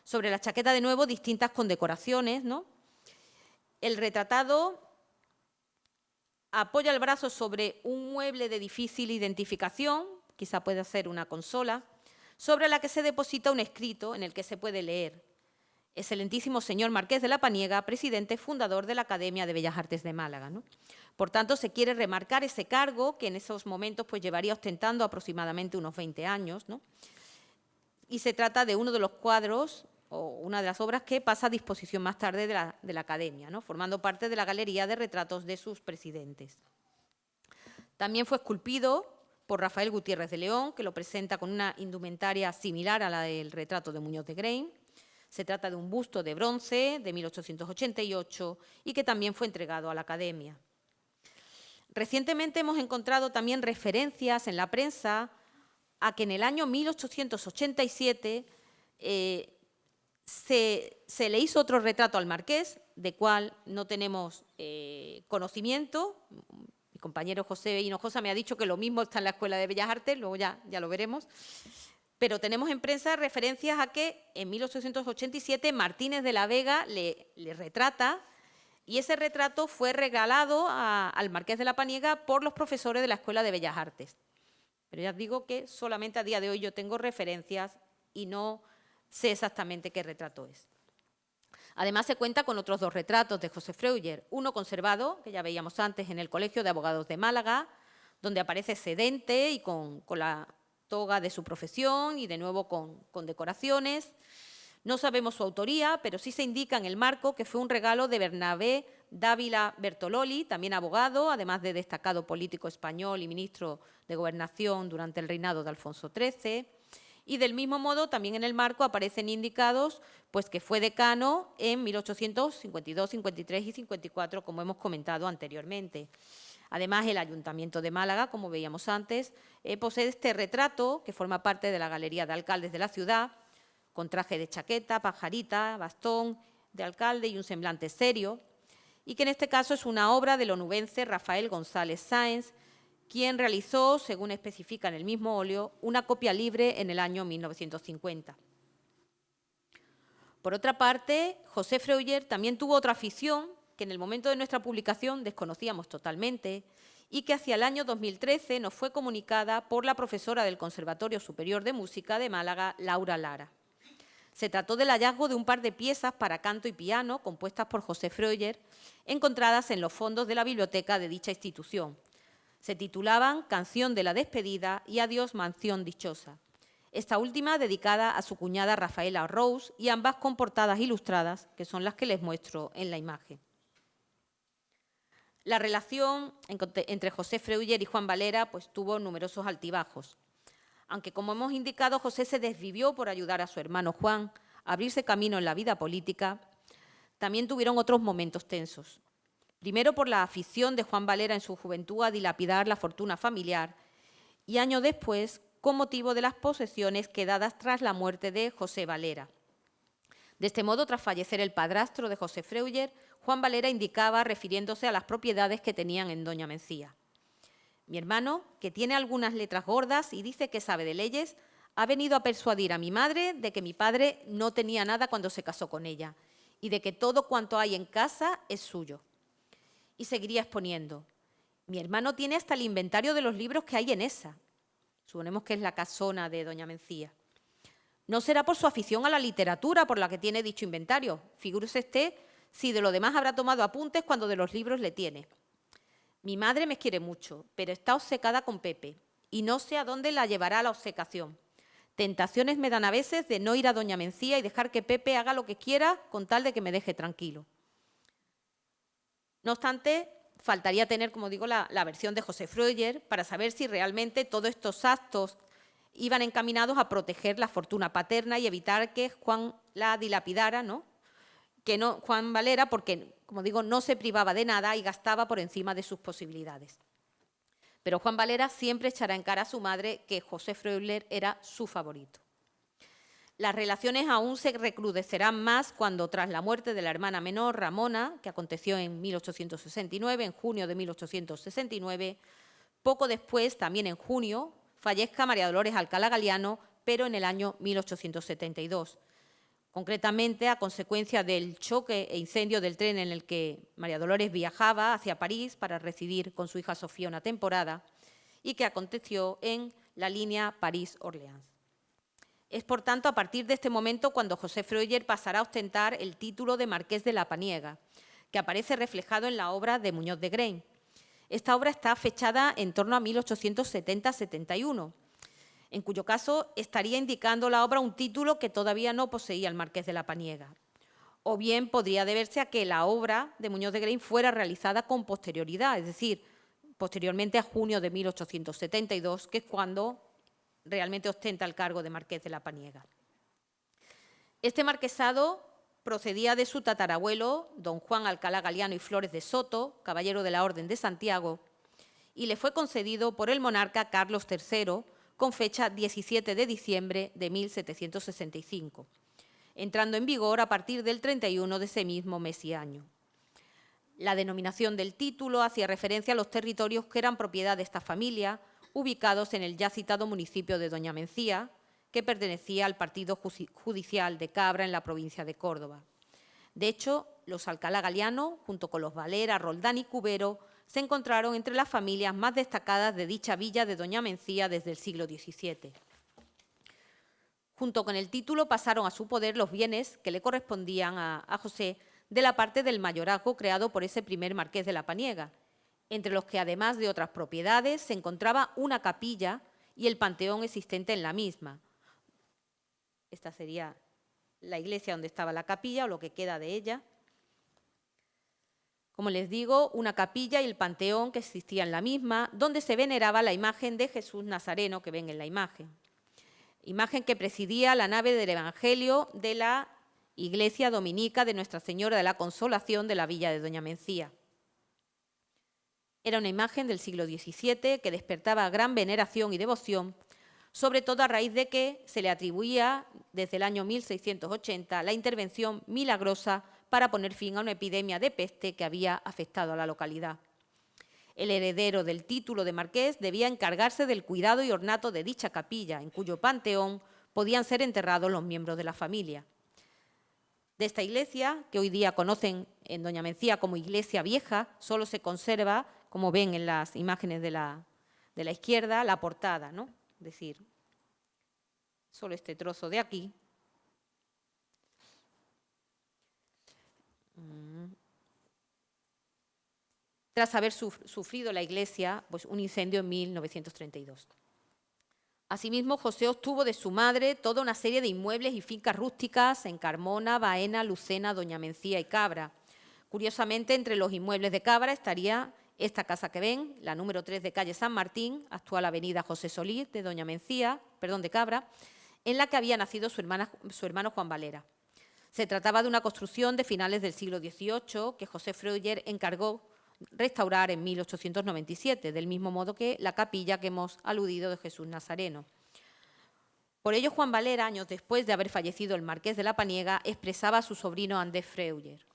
Speaker 4: Sobre la chaqueta, de nuevo, distintas condecoraciones, ¿no? El retratado apoya el brazo sobre un mueble de difícil identificación, quizá pueda ser una consola, sobre la que se deposita un escrito en el que se puede leer: Excelentísimo señor Marqués de la Paniega, presidente fundador de la Academia de Bellas Artes de Málaga, ¿no? Por tanto, se quiere remarcar ese cargo que en esos momentos pues, llevaría ostentando aproximadamente unos 20 años, ¿no? Y se trata de uno de los cuadros o una de las obras que pasa a disposición más tarde de la Academia, ¿no? Formando parte de la galería de retratos de sus presidentes. También fue esculpido por Rafael Gutiérrez de León, que lo presenta con una indumentaria similar a la del retrato de Muñoz de Grein. Se trata de un busto de bronce de 1888 y que también fue entregado a la Academia. Recientemente hemos encontrado también referencias en la prensa a que en el año 1887 se le hizo otro retrato al marqués, de cual no tenemos conocimiento. Mi compañero José Hinojosa me ha dicho que lo mismo está en la Escuela de Bellas Artes, luego ya lo veremos. Pero tenemos en prensa referencias a que en 1887 Martínez de la Vega le retrata, y ese retrato fue regalado al Marqués de la Paniega por los profesores de la Escuela de Bellas Artes. Pero ya os digo que solamente a día de hoy yo tengo referencias y no sé exactamente qué retrato es. Además, se cuenta con otros 2 retratos de José Freuler, uno conservado, que ya veíamos antes, en el Colegio de Abogados de Málaga, donde aparece sedente y con la toga de su profesión y de nuevo con decoraciones. No sabemos su autoría, pero sí se indica en el marco que fue un regalo de Bernabé Dávila Bertololi, también abogado, además de destacado político español y ministro de Gobernación durante el reinado de Alfonso XIII. Y del mismo modo, también en el marco aparecen indicados pues, que fue decano en 1852, 53 y 54, como hemos comentado anteriormente. Además, el Ayuntamiento de Málaga, como veíamos antes, posee este retrato que forma parte de la Galería de Alcaldes de la ciudad, con traje de chaqueta, pajarita, bastón de alcalde y un semblante serio, y que en este caso es una obra del onubense Rafael González Sáenz, quien realizó, según especifica en el mismo óleo, una copia libre en el año 1950. Por otra parte, José Freuler también tuvo otra afición que en el momento de nuestra publicación desconocíamos totalmente y que hacia el año 2013 nos fue comunicada por la profesora del Conservatorio Superior de Música de Málaga, Laura Lara. Se trató del hallazgo de un par de piezas para canto y piano compuestas por José Freuler, encontradas en los fondos de la biblioteca de dicha institución. Se titulaban Canción de la despedida y Adiós mansión dichosa. Esta última dedicada a su cuñada Rafaela Rose y ambas con portadas ilustradas, que son las que les muestro en la imagen. La relación entre José Freuler y Juan Valera pues, tuvo numerosos altibajos. Aunque, como hemos indicado, José se desvivió por ayudar a su hermano Juan a abrirse camino en la vida política, también tuvieron otros momentos tensos. Primero por la afición de Juan Valera en su juventud a dilapidar la fortuna familiar y años después con motivo de las posesiones quedadas tras la muerte de José Valera. De este modo, tras fallecer el padrastro de José Freuler, Juan Valera indicaba refiriéndose a las propiedades que tenían en Doña Mencía. Mi hermano, que tiene algunas letras gordas y dice que sabe de leyes, ha venido a persuadir a mi madre de que mi padre no tenía nada cuando se casó con ella y de que todo cuanto hay en casa es suyo. Y seguiría exponiendo. Mi hermano tiene hasta el inventario de los libros que hay en esa. Suponemos que es la casona de Doña Mencía. No será por su afición a la literatura por la que tiene dicho inventario. Figúrese usted si de lo demás habrá tomado apuntes cuando de los libros le tiene. Mi madre me quiere mucho, pero está obcecada con Pepe y no sé a dónde la llevará la obcecación. Tentaciones me dan a veces de no ir a Doña Mencía y dejar que Pepe haga lo que quiera con tal de que me deje tranquilo. No obstante, faltaría tener, como digo, la versión de José Freuler para saber si realmente todos estos actos iban encaminados a proteger la fortuna paterna y evitar que Juan la dilapidara, ¿no? Juan Valera, porque, como digo, no se privaba de nada y gastaba por encima de sus posibilidades. Pero Juan Valera siempre echará en cara a su madre que José Freuler era su favorito. Las relaciones aún se recrudecerán más cuando, tras la muerte de la hermana menor, Ramona, que aconteció en 1869, en junio de 1869, poco después, también en junio, fallezca María Dolores Alcalá Galiano, pero en el año 1872. Concretamente, a consecuencia del choque e incendio del tren en el que María Dolores viajaba hacia París para residir con su hija Sofía una temporada y que aconteció en la línea París-Orleans. Es, por tanto, a partir de este momento cuando José Freuler pasará a ostentar el título de Marqués de la Paniega, que aparece reflejado en la obra de Muñoz de Grey. Esta obra está fechada en torno a 1870-71, en cuyo caso estaría indicando la obra un título que todavía no poseía el Marqués de la Paniega. O bien podría deberse a que la obra de Muñoz de Grey fuera realizada con posterioridad, es decir, posteriormente a junio de 1872, que es cuando realmente ostenta el cargo de Marqués de la Paniega. Este marquesado procedía de su tatarabuelo, don Juan Alcalá Galiano y Flores de Soto, caballero de la Orden de Santiago, y le fue concedido por el monarca Carlos III con fecha 17 de diciembre de 1765, entrando en vigor a partir del 31 de ese mismo mes y año. La denominación del título hacía referencia a los territorios que eran propiedad de esta familia, ubicados en el ya citado municipio de Doña Mencía, que pertenecía al partido judicial de Cabra en la provincia de Córdoba. De hecho, los Alcalá Galiano, junto con los Valera, Roldán y Cubero, se encontraron entre las familias más destacadas de dicha villa de Doña Mencía desde el siglo XVII. Junto con el título pasaron a su poder los bienes que le correspondían a José de la parte del mayorazgo creado por ese primer marqués de la Paniega, entre los que, además de otras propiedades, se encontraba una capilla y el panteón existente en la misma. Esta sería la iglesia donde estaba la capilla o lo que queda de ella. Como les digo, una capilla y el panteón que existía en la misma, donde se veneraba la imagen de Jesús Nazareno que ven en la imagen. Imagen que presidía la nave del Evangelio de la iglesia dominica de Nuestra Señora de la Consolación de la villa de Doña Mencía. Era una imagen del siglo XVII que despertaba gran veneración y devoción, sobre todo a raíz de que se le atribuía desde el año 1680 la intervención milagrosa para poner fin a una epidemia de peste que había afectado a la localidad. El heredero del título de marqués debía encargarse del cuidado y ornato de dicha capilla, en cuyo panteón podían ser enterrados los miembros de la familia. De esta iglesia, que hoy día conocen en Doña Mencía como Iglesia Vieja, solo se conserva como ven en las imágenes de la izquierda, la portada, ¿no? Es decir, solo este trozo de aquí. Tras haber sufrido la iglesia pues, un incendio en 1932. Asimismo, José obtuvo de su madre toda una serie de inmuebles y fincas rústicas en Carmona, Baena, Lucena, Doña Mencía y Cabra. Curiosamente, entre los inmuebles de Cabra estaría esta casa que ven, la número 3 de calle San Martín, actual avenida José Solís de de Cabra, en la que había nacido su hermano Juan Valera. Se trataba de una construcción de finales del siglo XVIII que José Freuler encargó restaurar en 1897, del mismo modo que la capilla que hemos aludido de Jesús Nazareno. Por ello, Juan Valera, años después de haber fallecido el marqués de la Paniega, expresaba a su sobrino Andrés Freuler.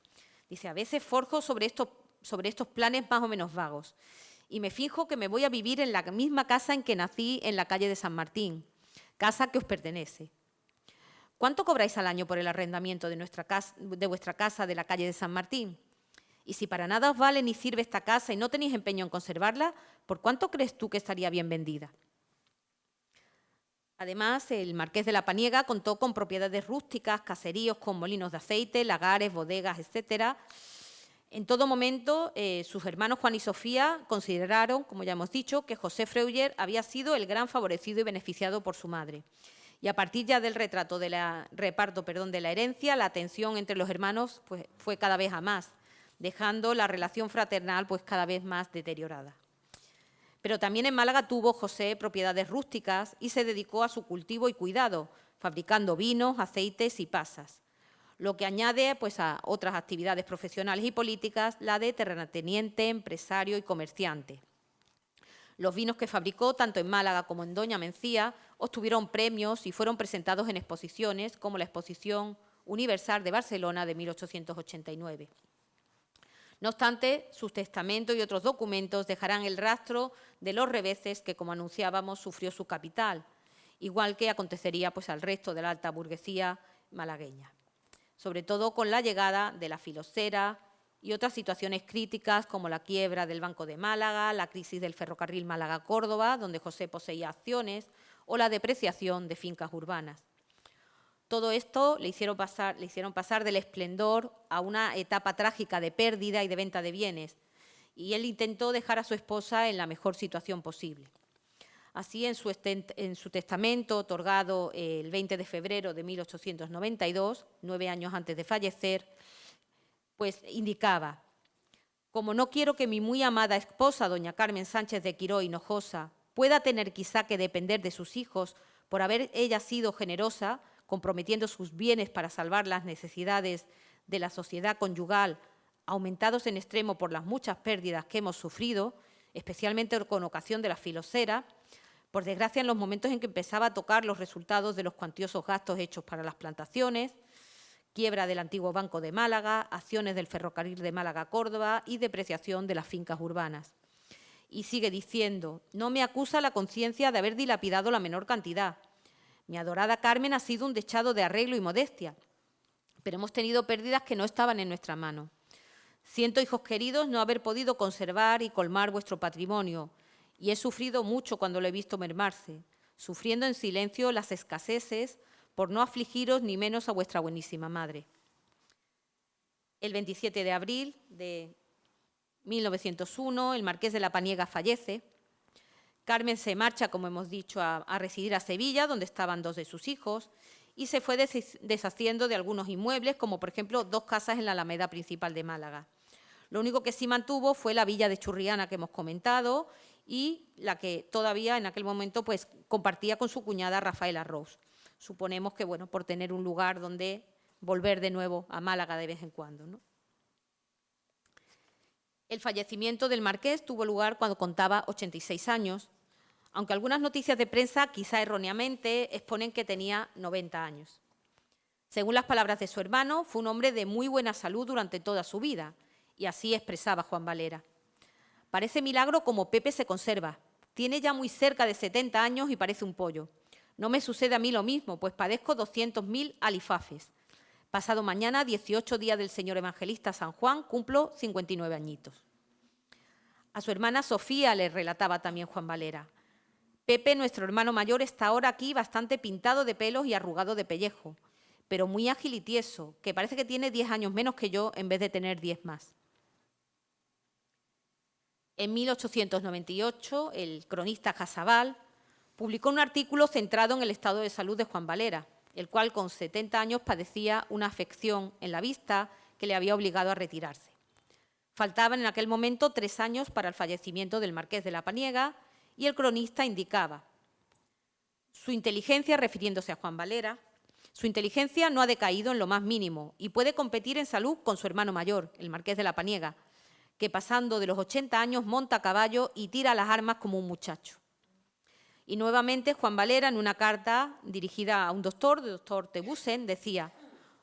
Speaker 4: Dice, a veces forjo sobre estos planes más o menos vagos y me fijo que me voy a vivir en la misma casa en que nací en la calle de San Martín, casa que os pertenece. ¿Cuánto cobráis al año por el arrendamiento de vuestra casa de la calle de San Martín? Y si para nada os vale ni sirve esta casa y no tenéis empeño en conservarla, ¿por cuánto crees tú que estaría bien vendida? Además, el marqués de la Paniega contó con propiedades rústicas, caseríos con molinos de aceite, lagares, bodegas, etc. En todo momento, sus hermanos Juan y Sofía consideraron, como ya hemos dicho, que José Freuler había sido el gran favorecido y beneficiado por su madre. Y a partir ya del reparto de la herencia, la tensión entre los hermanos pues, fue cada vez a más, dejando la relación fraternal pues, cada vez más deteriorada. Pero también en Málaga tuvo José propiedades rústicas y se dedicó a su cultivo y cuidado, fabricando vinos, aceites y pasas, lo que añade pues, a otras actividades profesionales y políticas la de terrateniente, empresario y comerciante. Los vinos que fabricó, tanto en Málaga como en Doña Mencía, obtuvieron premios y fueron presentados en exposiciones como la Exposición Universal de Barcelona de 1889. No obstante, sus testamentos y otros documentos dejarán el rastro de los reveses que, como anunciábamos, sufrió su capital, igual que acontecería pues, al resto de la alta burguesía malagueña, sobre todo con la llegada de la filosera y otras situaciones críticas como la quiebra del Banco de Málaga, la crisis del ferrocarril Málaga-Córdoba, donde José poseía acciones, o la depreciación de fincas urbanas. Todo esto le hicieron pasar del esplendor a una etapa trágica de pérdida y de venta de bienes, y él intentó dejar a su esposa en la mejor situación posible. Así, en su testamento, otorgado el 20 de febrero de 1892, 9 años antes de fallecer, pues indicaba: como no quiero que mi muy amada esposa, doña Carmen Sánchez de Quiró Hinojosa, pueda tener quizá que depender de sus hijos por haber ella sido generosa, comprometiendo sus bienes para salvar las necesidades de la sociedad conyugal, aumentados en extremo por las muchas pérdidas que hemos sufrido, especialmente con ocasión de la filosera, por desgracia en los momentos en que empezaba a tocar los resultados de los cuantiosos gastos hechos para las plantaciones, quiebra del antiguo Banco de Málaga, acciones del ferrocarril de Málaga-Córdoba y depreciación de las fincas urbanas. Y sigue diciendo, no me acusa la conciencia de haber dilapidado la menor cantidad. Mi adorada Carmen ha sido un dechado de arreglo y modestia, pero hemos tenido pérdidas que no estaban en nuestra mano. Siento, hijos queridos, no haber podido conservar y colmar vuestro patrimonio, y he sufrido mucho cuando lo he visto mermarse, sufriendo en silencio las escaseces por no afligiros ni menos a vuestra buenísima madre. El 27 de abril de 1901, el marqués de la Paniega fallece. Carmen se marcha, como hemos dicho, a residir a Sevilla, donde estaban 2 de sus hijos, y se fue deshaciendo de algunos inmuebles, como por ejemplo 2 casas en la Alameda principal de Málaga. Lo único que sí mantuvo fue la villa de Churriana que hemos comentado y la que todavía en aquel momento pues, compartía con su cuñada Rafaela Rous. Suponemos que bueno, por tener un lugar donde volver de nuevo a Málaga de vez en cuando, ¿no? El fallecimiento del marqués tuvo lugar cuando contaba 86 años, aunque algunas noticias de prensa, quizá erróneamente, exponen que tenía 90 años. Según las palabras de su hermano, fue un hombre de muy buena salud durante toda su vida, y así expresaba Juan Valera. Parece milagro como Pepe se conserva. Tiene ya muy cerca de 70 años y parece un pollo. No me sucede a mí lo mismo, pues padezco 200.000 alifafes. Pasado mañana, 18 días del Señor Evangelista San Juan, cumplo 59 añitos. A su hermana Sofía le relataba también Juan Valera: Pepe, nuestro hermano mayor, está ahora aquí bastante pintado de pelos y arrugado de pellejo, pero muy ágil y tieso, que parece que tiene 10 años menos que yo en vez de tener 10 más. En 1898, el cronista Casabal publicó un artículo centrado en el estado de salud de Juan Valera, el cual con 70 años padecía una afección en la vista que le había obligado a retirarse. Faltaban en aquel momento 3 años para el fallecimiento del marqués de la Paniega y el cronista indicaba: su inteligencia, refiriéndose a Juan Valera, su inteligencia no ha decaído en lo más mínimo y puede competir en salud con su hermano mayor, el marqués de la Paniega, que pasando de los 80 años monta a caballo y tira las armas como un muchacho. Y nuevamente Juan Valera, en una carta dirigida a un doctor Tebusen, decía: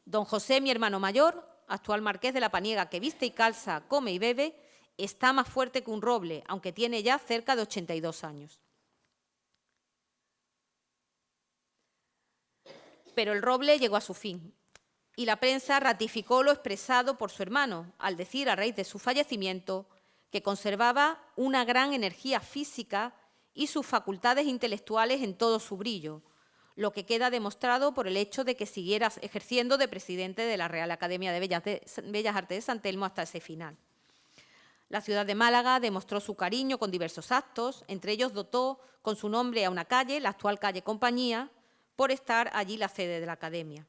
Speaker 4: don José, mi hermano mayor, actual marqués de la Paniega, que viste y calza, come y bebe, está más fuerte que un roble, aunque tiene ya cerca de 82 años. Pero el roble llegó a su fin y la prensa ratificó lo expresado por su hermano al decir, a raíz de su fallecimiento, que conservaba una gran energía física y sus facultades intelectuales en todo su brillo, lo que queda demostrado por el hecho de que siguiera ejerciendo de presidente de la Real Academia de Bellas Artes de San Telmo hasta ese final. La ciudad de Málaga demostró su cariño con diversos actos, entre ellos dotó con su nombre a una calle, la actual calle Compañía, por estar allí la sede de la Academia.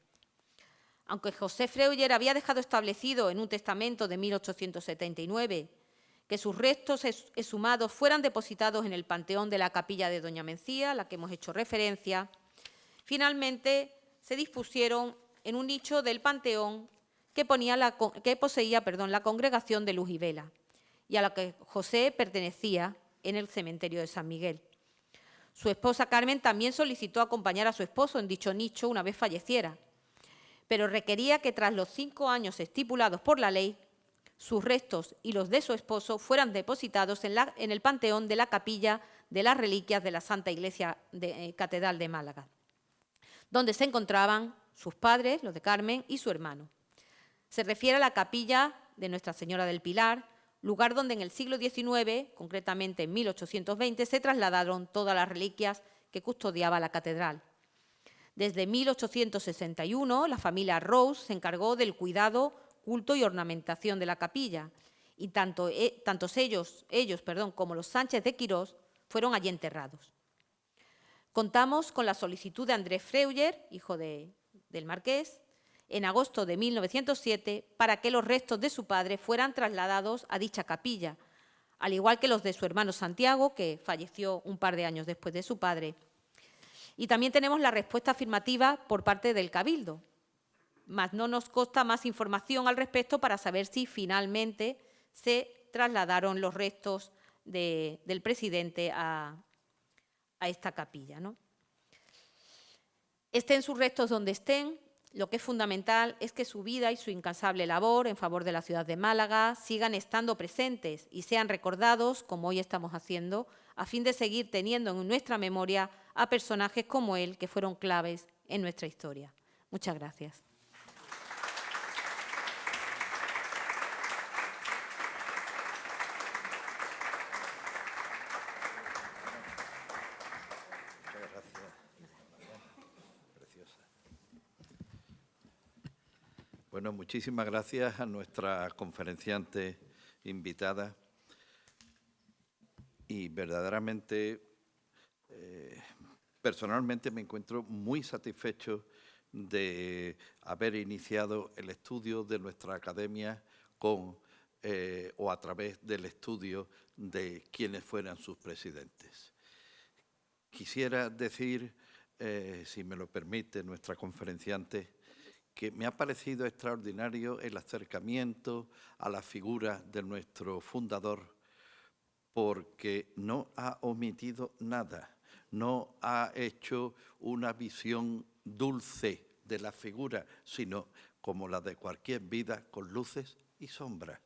Speaker 4: Aunque José Freuler había dejado establecido en un testamento de 1879 que sus restos exhumados fueran depositados en el panteón de la capilla de Doña Mencía, a la que hemos hecho referencia, finalmente se dispusieron en un nicho del panteón que poseía la Congregación de Luz y Vela, y a la que José pertenecía en el cementerio de San Miguel. Su esposa Carmen también solicitó acompañar a su esposo en dicho nicho una vez falleciera, pero requería que tras los 5 años estipulados por la ley, sus restos y los de su esposo fueran depositados en el panteón de la Capilla de las Reliquias de la Santa Iglesia Catedral de Málaga, donde se encontraban sus padres, los de Carmen, y su hermano. Se refiere a la capilla de Nuestra Señora del Pilar, lugar donde en el siglo XIX, concretamente en 1820, se trasladaron todas las reliquias que custodiaba la catedral. Desde 1861, la familia Rose se encargó del cuidado, culto y ornamentación de la capilla, y tanto ellos como los Sánchez de Quirós fueron allí enterrados. Contamos con la solicitud de Andrés Freuler, hijo del marqués, en agosto de 1907, para que los restos de su padre fueran trasladados a dicha capilla, al igual que los de su hermano Santiago, que falleció un par de años después de su padre. Y también tenemos la respuesta afirmativa por parte del Cabildo, mas no nos consta más información al respecto para saber si finalmente se trasladaron los restos del presidente a esta capilla, ¿no? Estén sus restos donde estén, lo que es fundamental es que su vida y su incansable labor en favor de la ciudad de Málaga sigan estando presentes y sean recordados, como hoy estamos haciendo, a fin de seguir teniendo en nuestra memoria a personajes como él, que fueron claves en nuestra historia. Muchas gracias.
Speaker 1: Bueno, muchísimas gracias a nuestra conferenciante invitada y verdaderamente, personalmente me encuentro muy satisfecho de haber iniciado el estudio de nuestra academia con o a través del estudio de quiénes fueran sus presidentes. Quisiera decir, si me lo permite nuestra conferenciante, que me ha parecido extraordinario el acercamiento a la figura de nuestro fundador, porque no ha omitido nada, no ha hecho una visión dulce de la figura, sino como la de cualquier vida, con luces y sombras.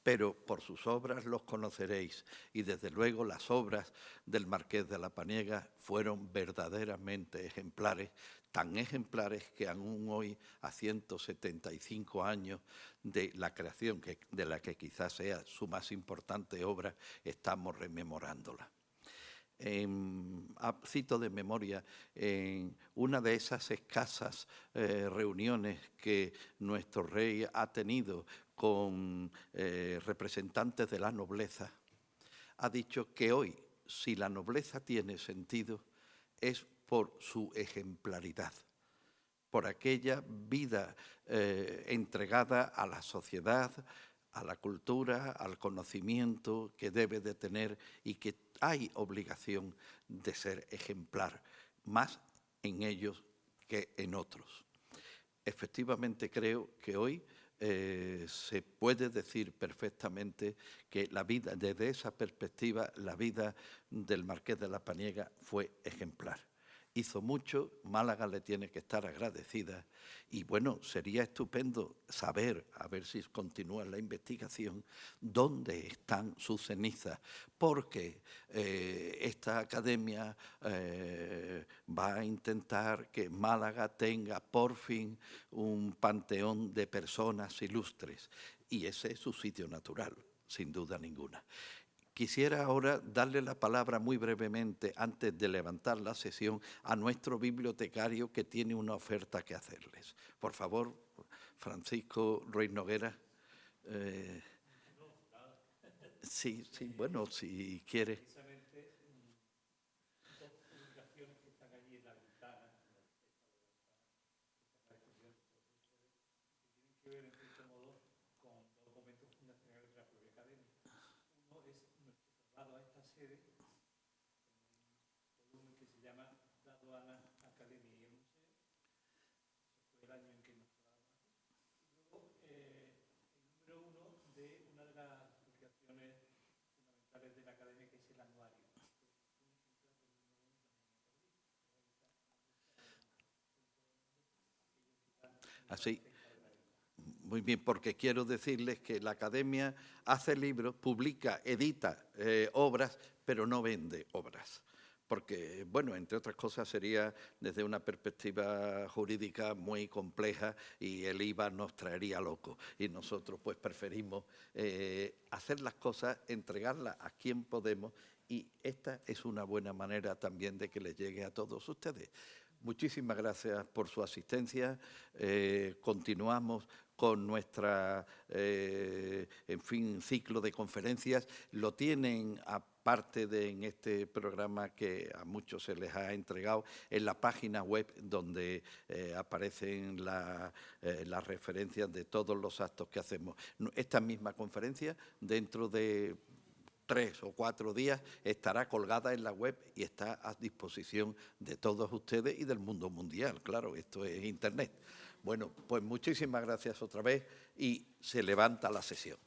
Speaker 1: pero por sus obras los conoceréis. Y desde luego las obras del Marqués de la Paniega fueron verdaderamente ejemplares, tan ejemplares que aún hoy, a 175 años de la creación, de la que quizás sea su más importante obra, estamos rememorándola. Cito de memoria, en una de esas escasas reuniones que nuestro rey ha tenido con representantes de la nobleza, ha dicho que hoy, si la nobleza tiene sentido, es por su ejemplaridad, por aquella vida entregada a la sociedad, a la cultura, al conocimiento que debe de tener y que hay obligación de ser ejemplar, más en ellos que en otros. Efectivamente creo que hoy se puede decir perfectamente que la vida, desde esa perspectiva, la vida del Marqués de la Paniega fue ejemplar. Hizo mucho, Málaga le tiene que estar agradecida y bueno, sería estupendo saber, a ver si continúa la investigación, dónde están sus cenizas, porque esta academia va a intentar que Málaga tenga por fin un panteón de personas ilustres y ese es su sitio natural, sin duda ninguna. Quisiera ahora darle la palabra muy brevemente, antes de levantar la sesión, a nuestro bibliotecario que tiene una oferta que hacerles. Por favor, Francisco Ruiz Noguera. Sí, bueno, si quiere. Así, muy bien, porque quiero decirles que la Academia hace libros, publica, edita obras, pero no vende obras. Porque, bueno, entre otras cosas sería desde una perspectiva jurídica muy compleja y el IVA nos traería locos. Y nosotros pues preferimos hacer las cosas, entregarlas a quien podemos y esta es una buena manera también de que les llegue a todos ustedes. Muchísimas gracias por su asistencia. Continuamos con nuestra, en fin, ciclo de conferencias. Lo tienen, aparte de en este programa que a muchos se les ha entregado, en la página web donde aparecen las referencias de todos los actos que hacemos. Esta misma conferencia, dentro de 3 o 4 días, estará colgada en la web y está a disposición de todos ustedes y del mundo mundial. Claro, esto es Internet. Bueno, pues muchísimas gracias otra vez y se levanta la sesión.